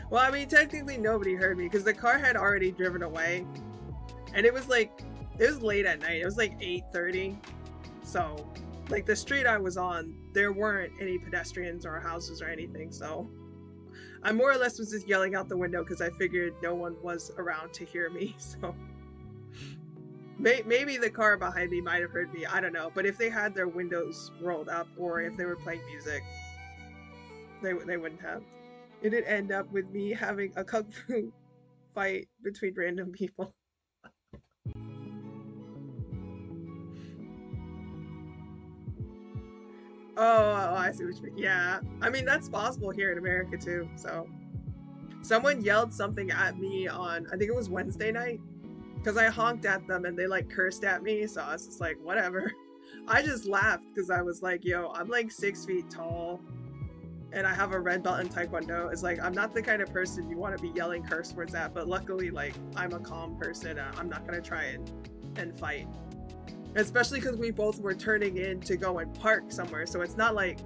Well, I mean, technically nobody heard me because the car had already driven away. And it was like, it was late at night. It was like 8:30. So, like the street I was on, there weren't any pedestrians or houses or anything. So, I more or less was just yelling out the window because I figured no one was around to hear me. So, maybe the car behind me might have heard me. I don't know. But if they had their windows rolled up or if they were playing music, they wouldn't have. It did end up with me having a kung fu fight between random people. Oh, I see what you mean. Yeah. I mean, that's possible here in America too. So, someone yelled something at me on, I think it was Wednesday night, because I honked at them and they like cursed at me. So I was just like, whatever. I just laughed because I was like, yo, I'm like 6 feet tall and I have a red belt in Taekwondo. It's like, I'm not the kind of person you want to be yelling curse words at, but luckily, like, I'm a calm person. I'm not going to try and fight. Especially because we both were turning in to go and park somewhere. So it's not like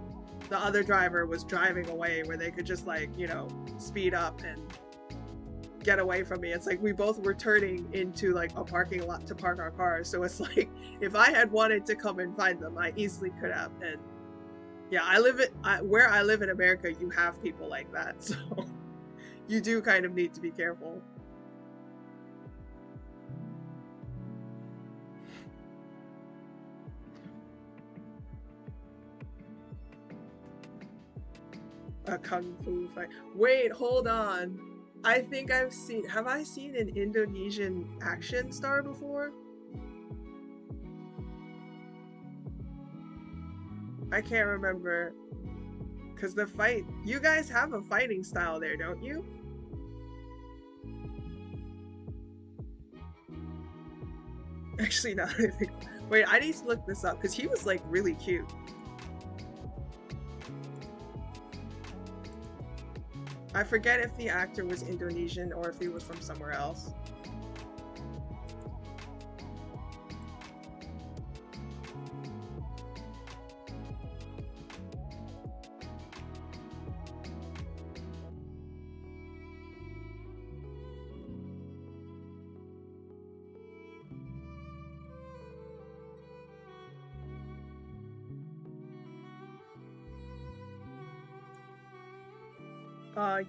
the other driver was driving away where they could just like, you know, speed up and get away from me. It's like we both were turning into like a parking lot to park our cars. So it's like if I had wanted to come and find them, I easily could have. And yeah, where I live in America, you have people like that. So you do kind of need to be careful. A kung fu fight. Wait, hold on. I think have I seen an Indonesian action star before? I can't remember. Because you guys have a fighting style there, don't you? Actually, now that I think, wait, I need to look this up because he was like really cute. I forget if the actor was Indonesian or if he was from somewhere else.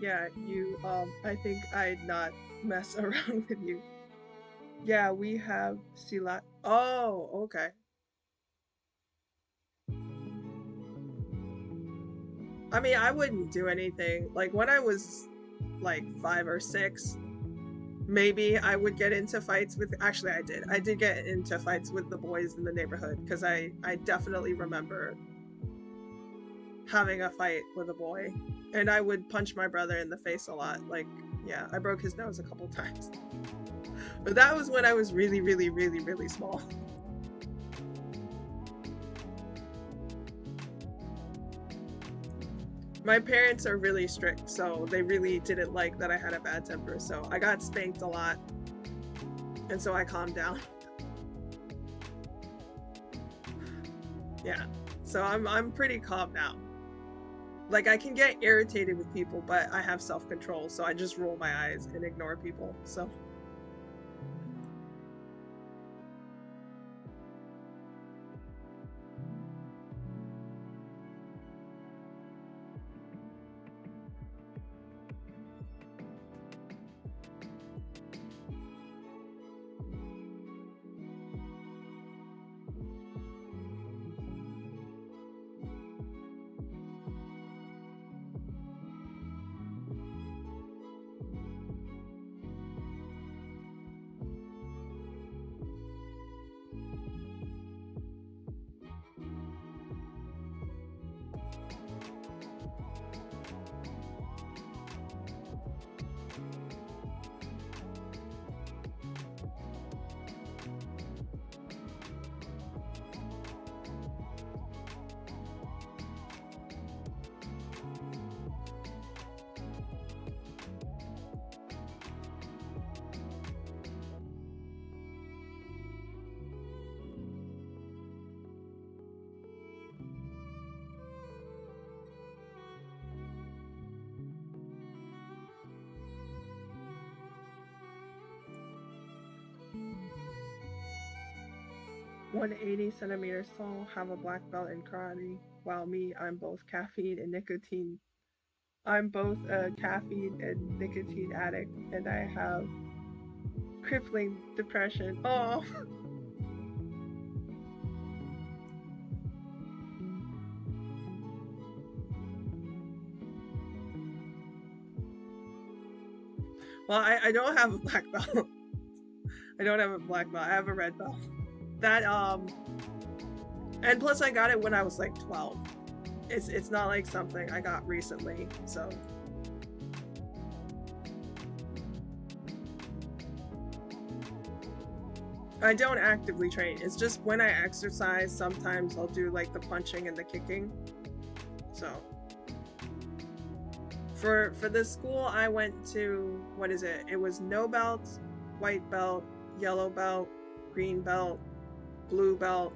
Yeah, I think I'd not mess around with you. Yeah, we have Silat. Oh, okay. I mean, I wouldn't do anything. Like, when I was, like, 5 or 6, maybe I would get into fights with, actually, I did. I did get into fights with the boys in the neighborhood, because I definitely remember having a fight with a boy. And I would punch my brother in the face a lot. Like, yeah, I broke his nose a couple times. But that was when I was really, really, really, really small. My parents are really strict, so they really didn't like that I had a bad temper, so I got spanked a lot, and so I calmed down. Yeah, so I'm pretty calm now. Like, I can get irritated with people, but I have self-control, so I just roll my eyes and ignore people, so. 180 centimeters tall, have a black belt in karate, while me, I'm both caffeine and nicotine. I'm both a caffeine and nicotine addict, and I have crippling depression. Oh, well, I don't have a black belt. I don't have a black belt. I have a red belt. That and plus I got it when I was like 12. It's not like something I got recently, so. I don't actively train. It's just when I exercise, sometimes I'll do like the punching and the kicking. So for the school I went to, what is it? It was no belt, white belt, yellow belt, green belt, blue belt,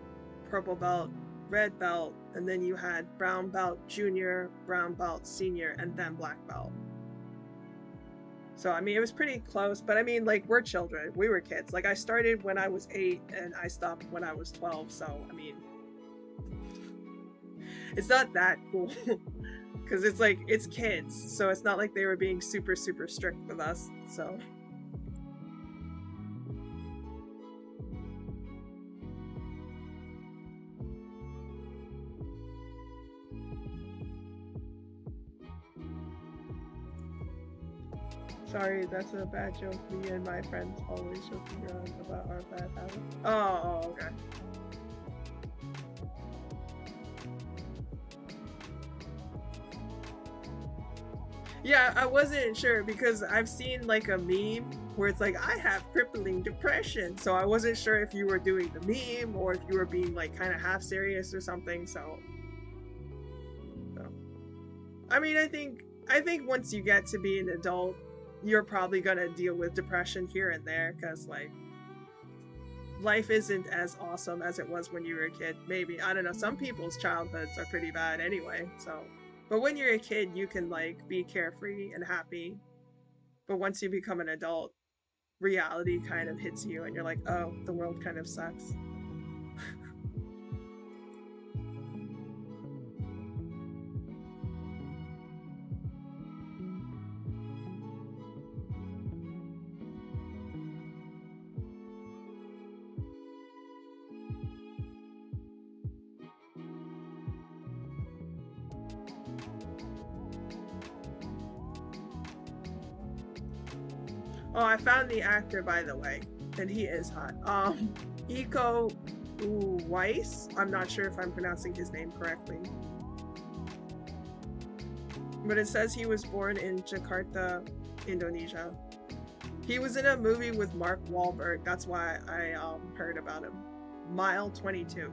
purple belt, red belt, and then you had brown belt junior, brown belt senior, and then black belt. So I mean it was pretty close, but I mean like we're children. We were kids. Like I started when I was 8 and I stopped when I was 12, so I mean it's not that cool. Because it's like it's kids, so it's not like they were being super strict with us, so. Sorry, that's a bad joke. Me and my friends always joking around about our bad habits. Oh, okay. Yeah, I wasn't sure because I've seen like a meme where it's like, I have crippling depression. So I wasn't sure if you were doing the meme or if you were being like kind of half serious or something. So I mean, I think once you get to be an adult, you're probably gonna deal with depression here and there because like life isn't as awesome as it was when you were a kid. Maybe I don't know. Some people's childhoods are pretty bad anyway. So, but when you're a kid, you can like be carefree and happy. But once you become an adult, reality kind of hits you, and you're like, oh, the world kind of sucks. Oh, I found the actor by the way, and he is hot. Iko Weiss. I'm not sure if I'm pronouncing his name correctly, but it says he was born in Jakarta, Indonesia. He was in a movie with Mark Wahlberg. That's why I heard about him. Mile 22.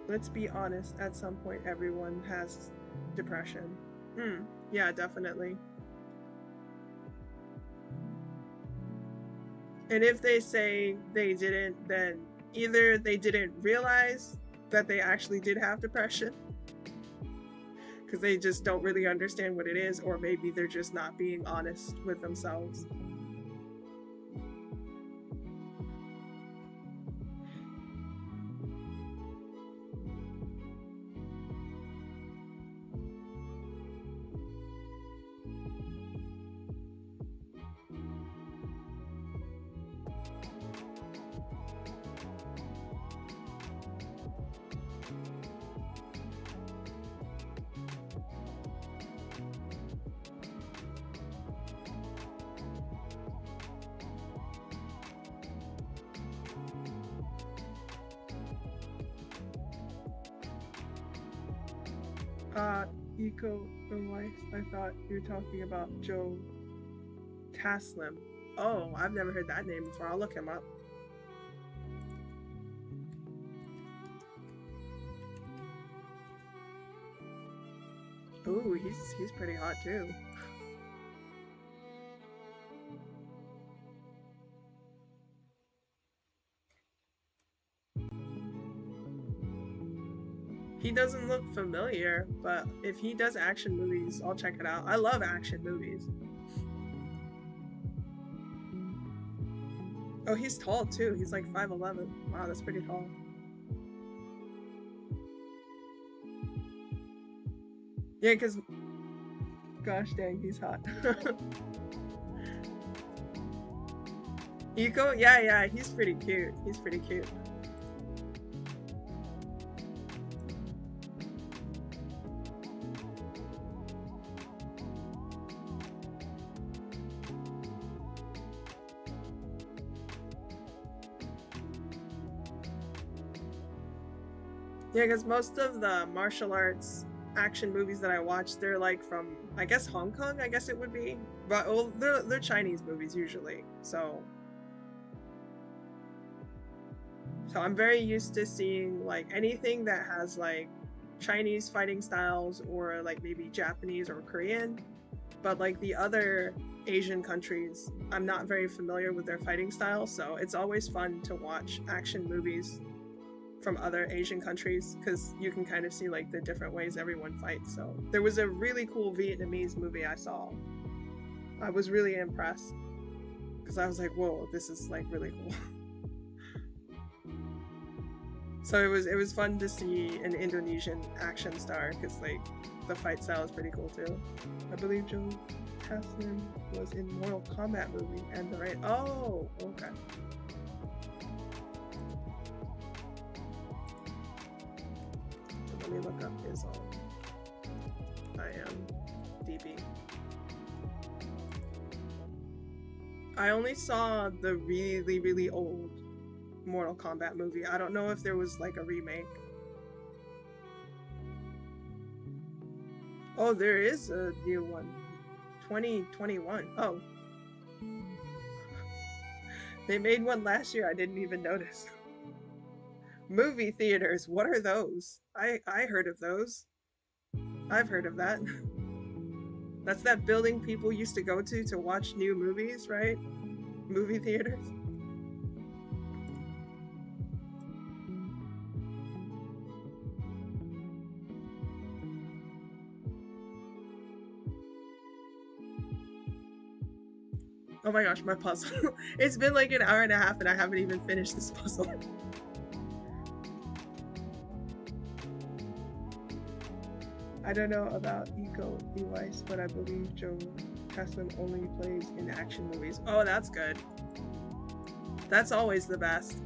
Let's be honest. At some point, everyone has depression. Yeah, definitely. And if they say they didn't, then either they didn't realize that they actually did have depression because they just don't really understand what it is, or maybe they're just not being honest with themselves. Eco the wife. I thought you were talking about Joe Taslim. Oh, I've never heard that name before. I'll look him up. Ooh, he's pretty hot too. He doesn't look familiar, but if he does action movies, I'll check it out. I love action movies. Oh, he's tall too. He's like 5'11". Wow, that's pretty tall. Yeah, because gosh dang, he's hot. Eco? Yeah, yeah, he's pretty cute. He's pretty cute. Yeah, because most of the martial arts action movies that I watch, they're like from, I guess, Hong Kong, I guess it would be. But well, they're Chinese movies usually. So I'm very used to seeing like anything that has like Chinese fighting styles or like maybe Japanese or Korean. But like the other Asian countries, I'm not very familiar with their fighting style, so it's always fun to watch action movies from other Asian countries because you can kind of see like the different ways everyone fights. So there was a really cool Vietnamese movie I saw. I was really impressed because I was like, whoa, this is like really cool. So it was fun to see an Indonesian action star because like the fight style is pretty cool too. I believe Joe Taslim was in Mortal Kombat movie and the right. Oh, okay. Let me look up his IMDb. I only saw the really, really old Mortal Kombat movie. I don't know if there was like a remake. Oh, there is a new one. 2021. Oh. They made one last year. I didn't even notice. Movie theaters. What are those? I heard of those. I've heard of that. That's that building people used to go to watch new movies, right? Movie theaters. Oh my gosh, my puzzle. It's been like an hour and a half and I haven't even finished this puzzle. I don't know about Eco Device, but I believe Joe Taslim only plays in action movies. Oh, that's good. That's always the best.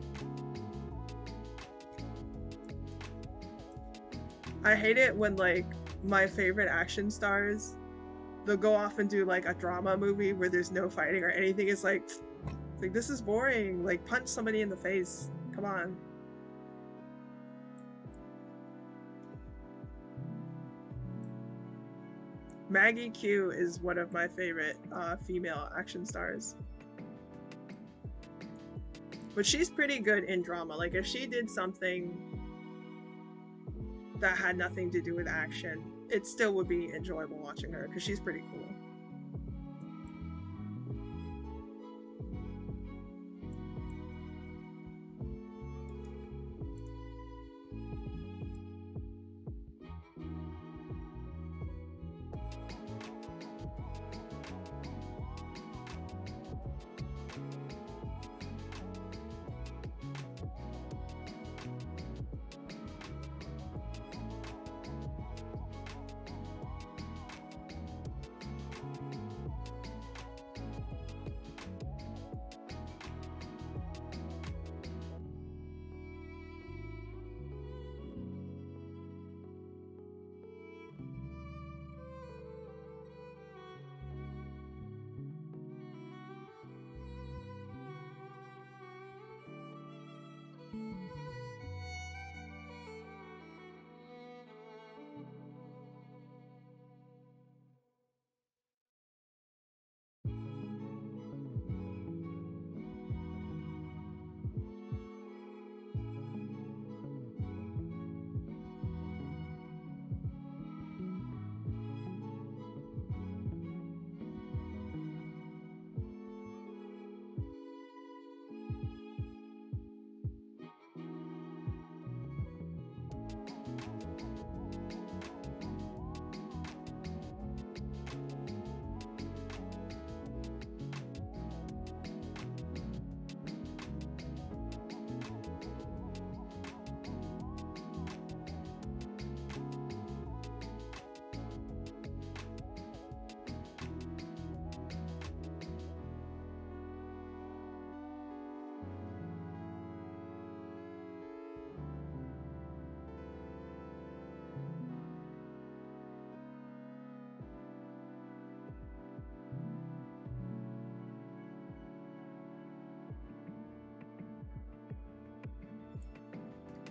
I hate it when like my favorite action stars, they'll go off and do like a drama movie where there's no fighting or anything. It's like this is boring. Like punch somebody in the face. Come on. Maggie Q is one of my favorite female action stars. But she's pretty good in drama. Like if she did something that had nothing to do with action, it still would be enjoyable watching her because she's pretty cool.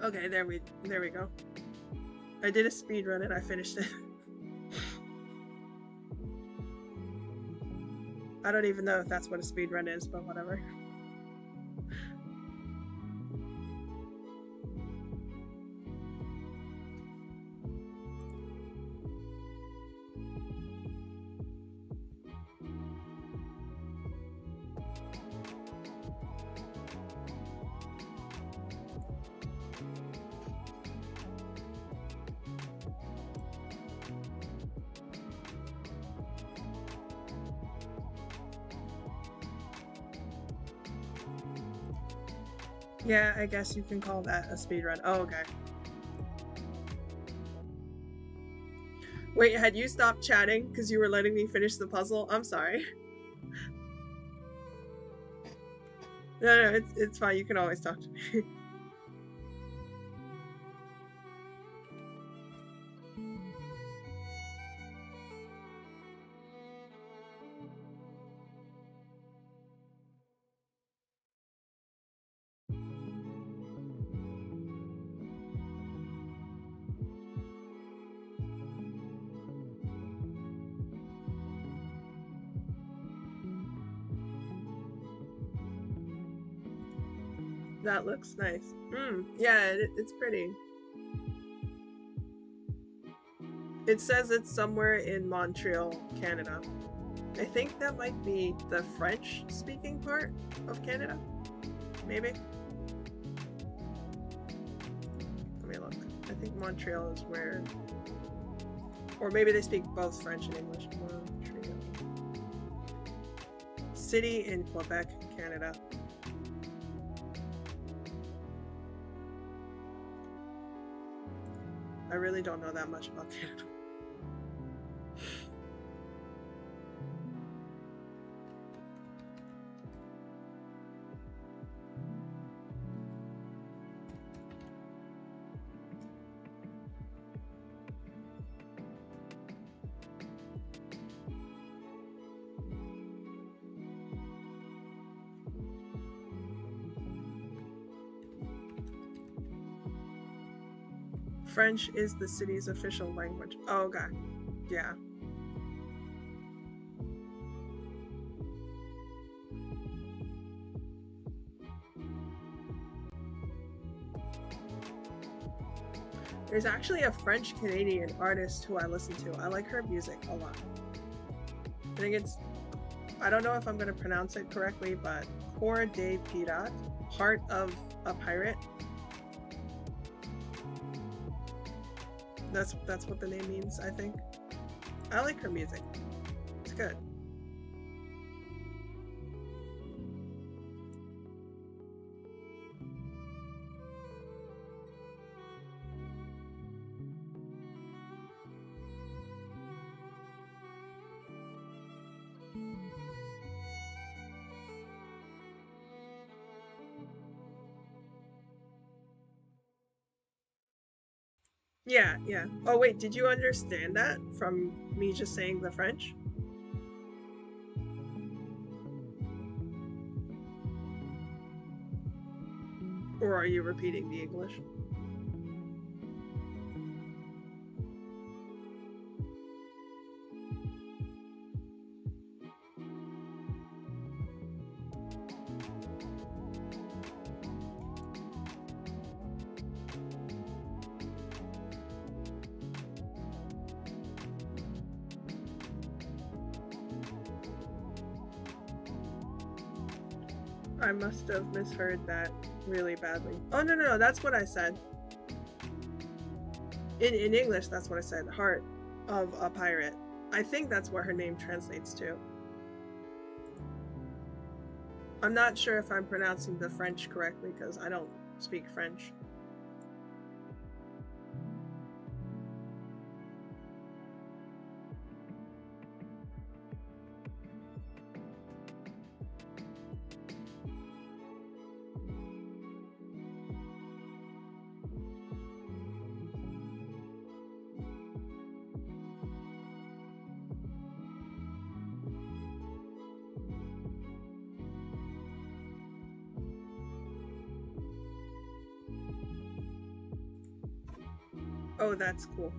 Okay, there we go. I did a speed run and I finished it. I don't even know if that's what a speed run is, but whatever. Yeah, I guess you can call that a speed run. Oh, okay. Wait, had you stopped chatting because you were letting me finish the puzzle? I'm sorry. No, it's fine. You can always talk to me. That looks nice. Yeah, it's pretty. It says it's somewhere in Montreal, Canada. I think that might be the French-speaking part of Canada. Maybe. Let me look. I think Montreal is where... Or maybe they speak both French and English. Montreal. City in Quebec, Canada. I really don't know that much about Canada. French is the city's official language. Oh, okay. Yeah. There's actually a French-Canadian artist who I listen to. I like her music a lot. I think it's, I don't know if I'm going to pronounce it correctly, but Cœur de Pirate, Heart of a Pirate. That's what the name means, I think. I like her music. It's good. Yeah, yeah. Oh wait, did you understand that from me just saying the French? Or are you repeating the English? I must have misheard that really badly. Oh, no, no, no, that's what I said. In English, that's what I said. Heart of a Pirate. I think that's what her name translates to. I'm not sure if I'm pronouncing the French correctly because I don't speak French. Oh, that's cool.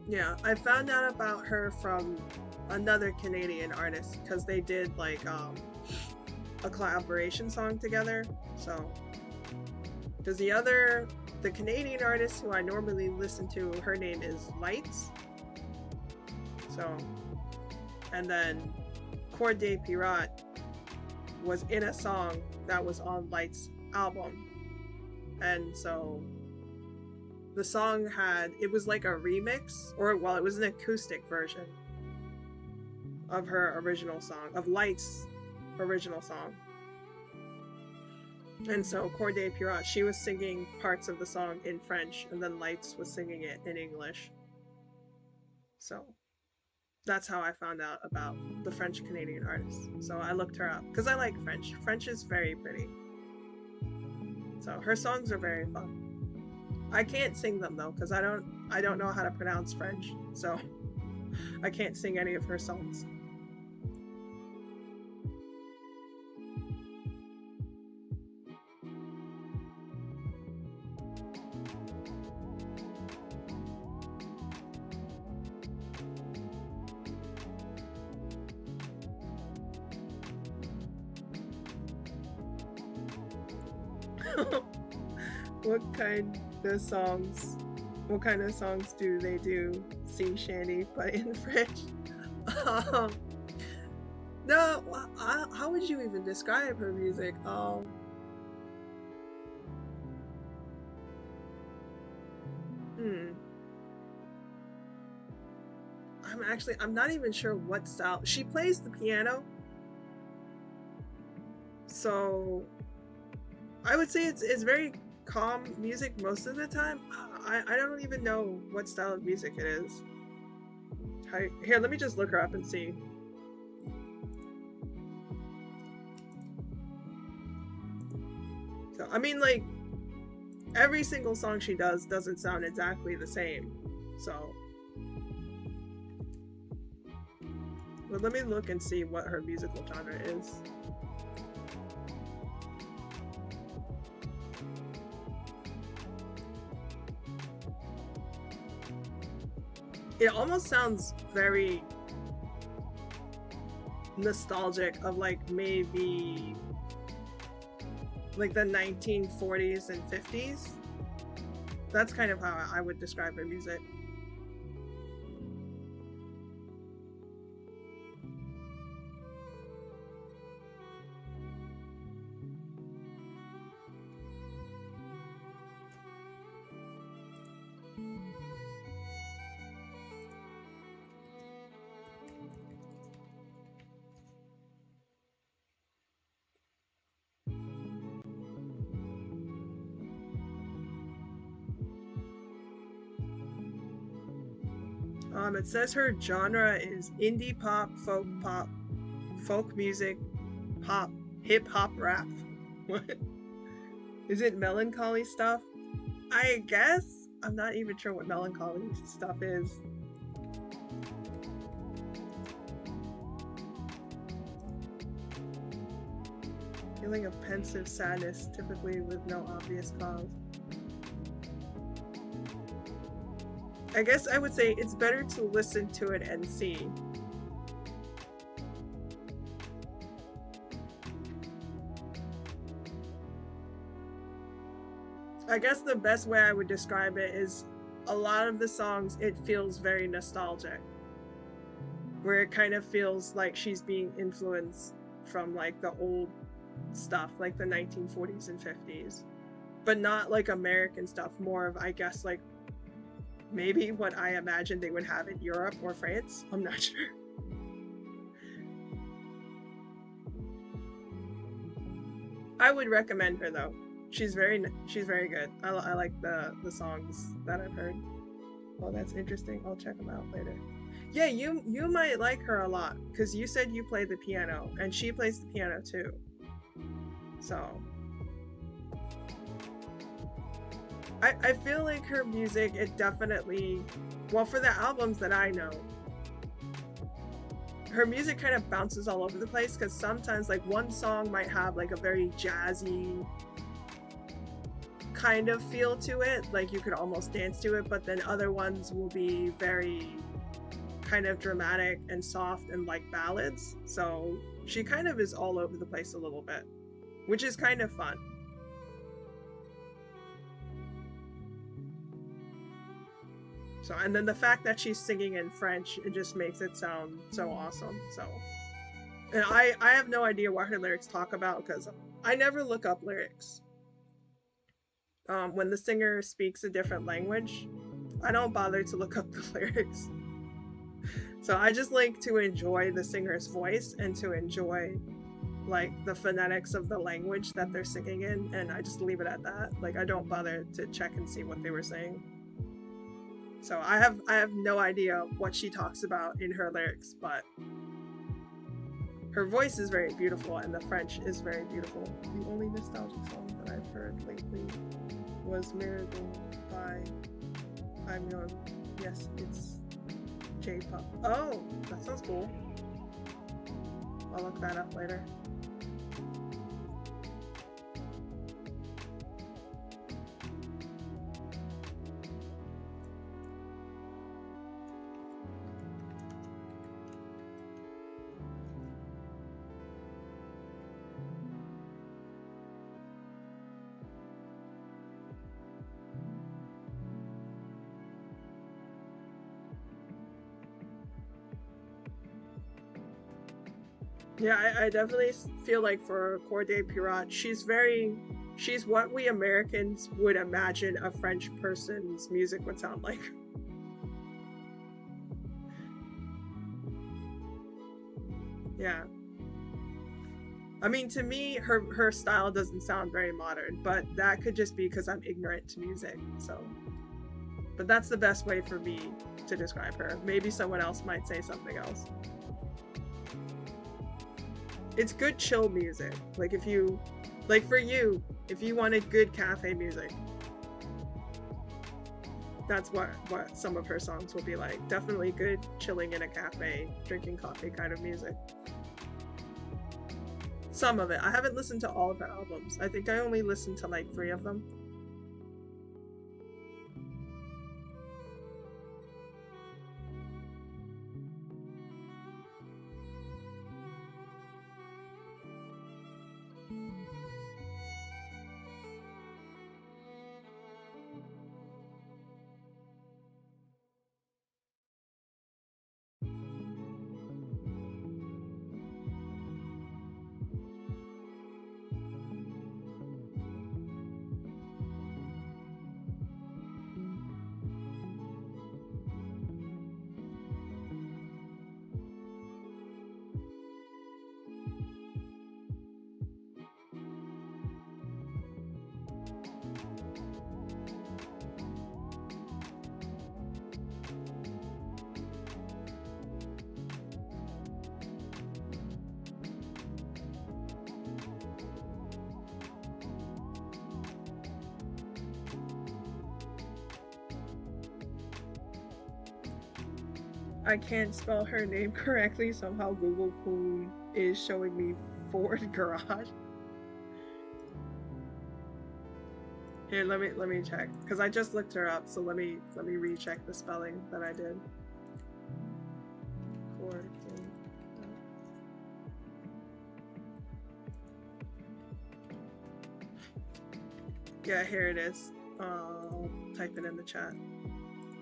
Yeah, I found out about her from another Canadian artist because they did like a collaboration song together. So, does the Canadian artist who I normally listen to, her name is Lights. So, and then Cœur de Pirate was in a song that was on Lights' album, and so the song it was like a remix, or well, it was an acoustic version of her original song, of Light's original song. And so Cœur de Pirate, she was singing parts of the song in French, and then Lights was singing it in English. So that's how I found out about the French Canadian artist. So I looked her up because I like French. French is very pretty. So her songs are very fun. I can't sing them though because I don't know how to pronounce French. So I can't sing any of her songs. What kind of songs do they do? Sea shanty, but in French. Um, no, how would you even describe her music? Hmm. I'm not even sure what style. She plays the piano, so I would say it's very calm music most of the time. I don't even know what style of music it is. Here, let me just look her up and see. So, I mean, like, every single song she does doesn't sound exactly the same. So, but let me look and see what her musical genre is. It almost sounds very nostalgic of like maybe like the 1940s and 50s. That's kind of how I would describe her music. It says her genre is indie pop, folk music, pop, hip hop rap. What? Is it melancholy stuff? I guess. I'm not even sure what melancholy stuff is. Feeling of pensive sadness, typically with no obvious cause. I guess I would say it's better to listen to it and see. I guess the best way I would describe it is a lot of the songs, it feels very nostalgic. Where it kind of feels like she's being influenced from like the old stuff, like the 1940s and 50s. But not like American stuff, more of, I guess, like maybe what I imagine they would have in Europe or France. I'm not sure. I would recommend her though. She's very good. I like the songs that I've heard. Oh, that's interesting. I'll check them out later. Yeah, you might like her a lot because you said you play the piano and she plays the piano too. So I feel like her music, it definitely, well, for the albums that I know, her music kind of bounces all over the place because sometimes like one song might have like a very jazzy kind of feel to it, like you could almost dance to it, but then other ones will be very kind of dramatic and soft and like ballads. So she kind of is all over the place a little bit, which is kind of fun. So, and then the fact that she's singing in French, it just makes it sound so awesome. So, and I have no idea what her lyrics talk about because I never look up lyrics. When the singer speaks a different language, I don't bother to look up the lyrics. So I just like to enjoy the singer's voice and to enjoy like the phonetics of the language that they're singing in, and I just leave it at that. Like I don't bother to check and see what they were saying. So I have no idea what she talks about in her lyrics, but her voice is very beautiful and the French is very beautiful. The only nostalgic song that I've heard lately was Marigold by I'm Young. Yes, it's J-pop. Oh, that sounds cool. I'll look that up later. Yeah, I definitely feel like for Corday Pirat, she's what we Americans would imagine a French person's music would sound like. Yeah. I mean, to me, her style doesn't sound very modern, but that could just be because I'm ignorant to music, so. But that's the best way for me to describe her. Maybe someone else might say something else. It's good chill music. Like if you, like for you, if you wanted good cafe music, that's what some of her songs will be like. Definitely good chilling in a cafe, drinking coffee kind of music. Some of it. I haven't listened to all of her albums. I think I only listened to like 3 of them. I can't spell her name correctly. Somehow Google Poon is showing me Ford Garage. Here, let me check because I just looked her up. So let me recheck the spelling that I did. Ford. Yeah, here it is. I'll type it in the chat.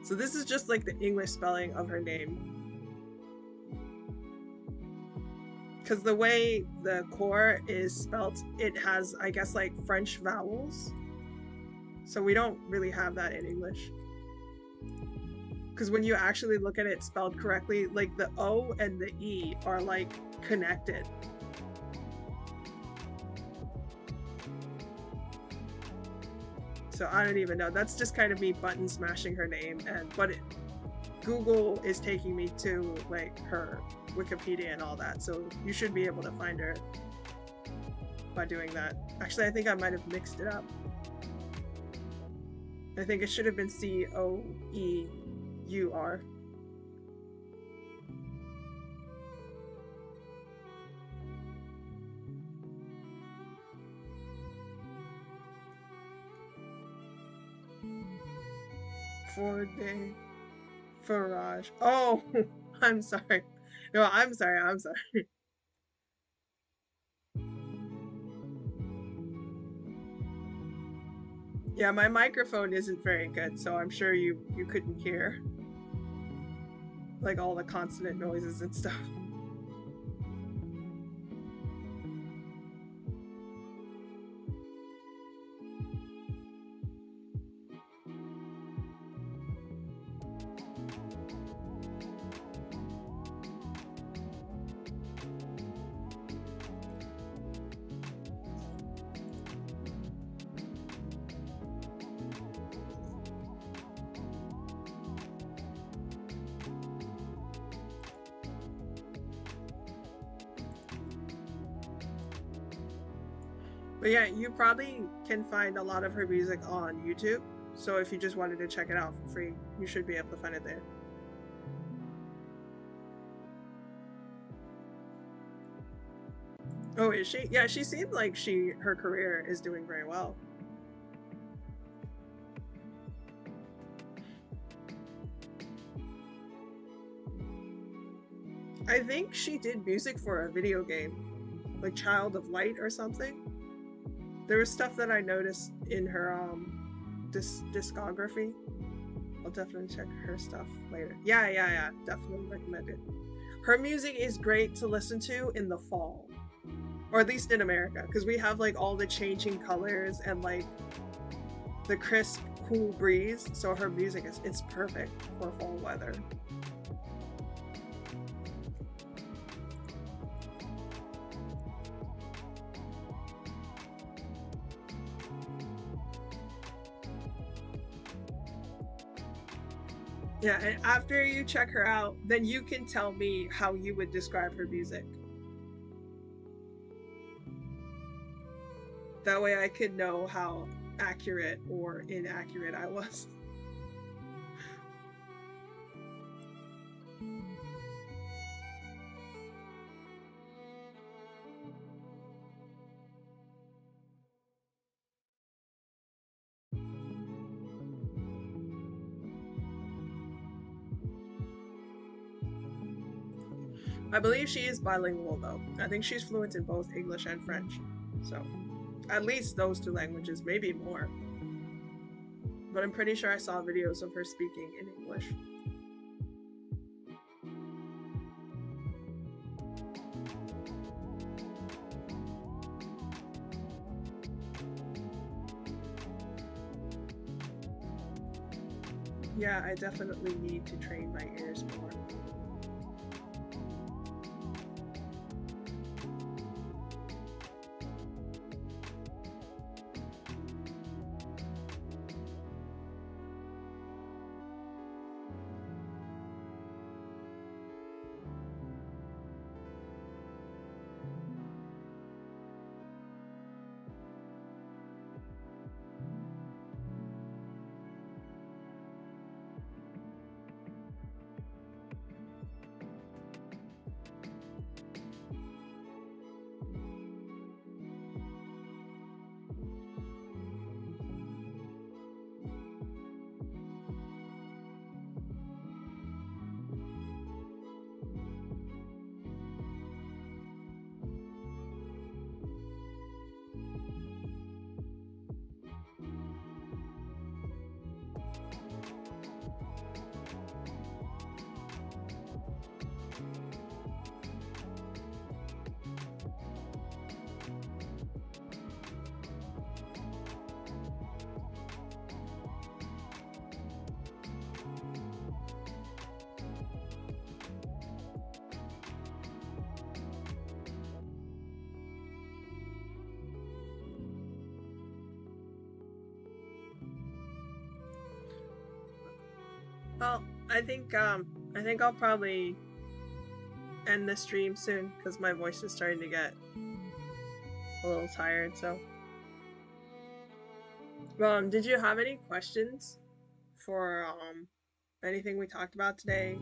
So this is just like the English spelling of her name. Because the way the core is spelt, it has, I guess, like French vowels. So we don't really have that in English. Because when you actually look at it spelled correctly, like the O and the E are like connected. So I don't even know. That's just kind of me button smashing her name, but Google is taking me to like her Wikipedia and all that, so you should be able to find her by doing that. Actually, I think I might have mixed it up. I think it should have been Coeur. Forde Farage. Oh, I'm sorry. No, I'm sorry. Yeah, my microphone isn't very good, so I'm sure you couldn't hear like all the consonant noises and stuff. But yeah, you probably can find a lot of her music on YouTube. So if you just wanted to check it out for free, you should be able to find it there. Oh, is she? Yeah, she seemed like her career is doing very well. I think she did music for a video game, like Child of Light or something. There was stuff that I noticed in her discography. I'll definitely check her stuff later. Yeah, definitely recommend it. Her music is great to listen to in the fall, or at least in America, because we have like all the changing colors and like the crisp, cool breeze. So her music it's perfect for fall weather. Yeah, and after you check her out, then you can tell me how you would describe her music. That way I could know how accurate or inaccurate I was. I believe she is bilingual though. I think she's fluent in both English and French. So, at least those two languages, maybe more. But I'm pretty sure I saw videos of her speaking in English. Yeah, I definitely need to train my ears more. Well, I think I'll probably end the stream soon because my voice is starting to get a little tired. So, did you have any questions for anything we talked about today,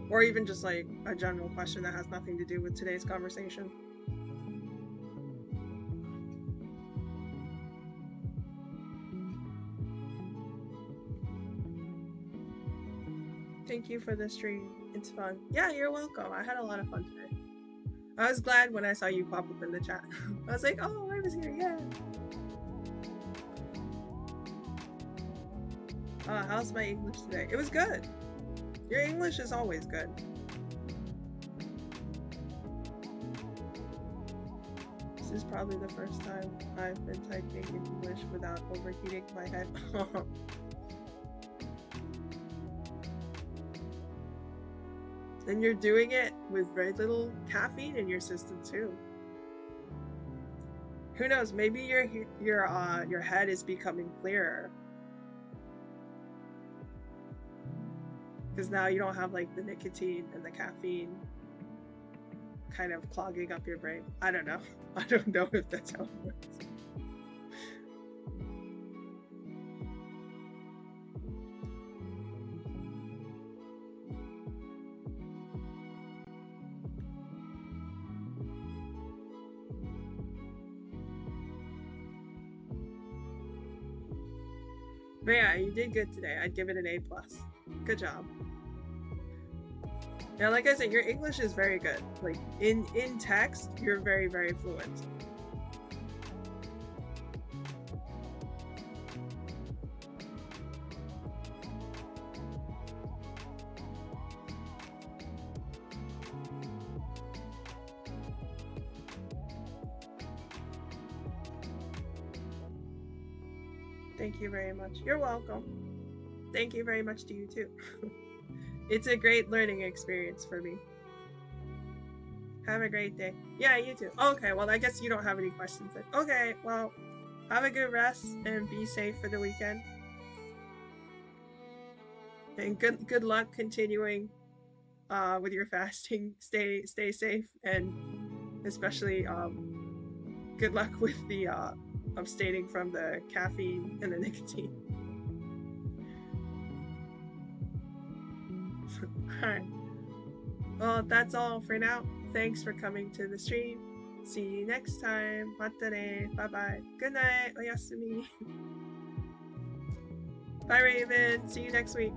or even just like a general question that has nothing to do with today's conversation? Thank you for the stream. It's fun. Yeah, you're welcome. I had a lot of fun today. I was glad when I saw you pop up in the chat. I was like, oh, I was here. Yeah. How's my English today? It was good. Your English is always good. This is probably the first time I've been typing in English without overheating my head. And you're doing it with very little caffeine in your system too. Who knows? Maybe your head is becoming clearer because now you don't have like the nicotine and the caffeine kind of clogging up your brain. I don't know. I don't know if that's how it works. But yeah, you did good today. I'd give it an A+. Good job. Yeah, like I said, your English is very good. Like in text, you're very, very fluent. Thank you very much. You're welcome. Thank you very much to you too. It's a great learning experience for me. Have a great day. Yeah, you too. Okay, well, I guess you don't have any questions then. Okay, well, have a good rest and be safe for the weekend. And good luck continuing with your fasting. Stay safe, and especially good luck with the abstaining from the caffeine and the nicotine. Alright. Well, that's all for now. Thanks for coming to the stream. See you next time. Mata ne. Bye-bye. Good night. Oyasumi. Bye, Raven. See you next week.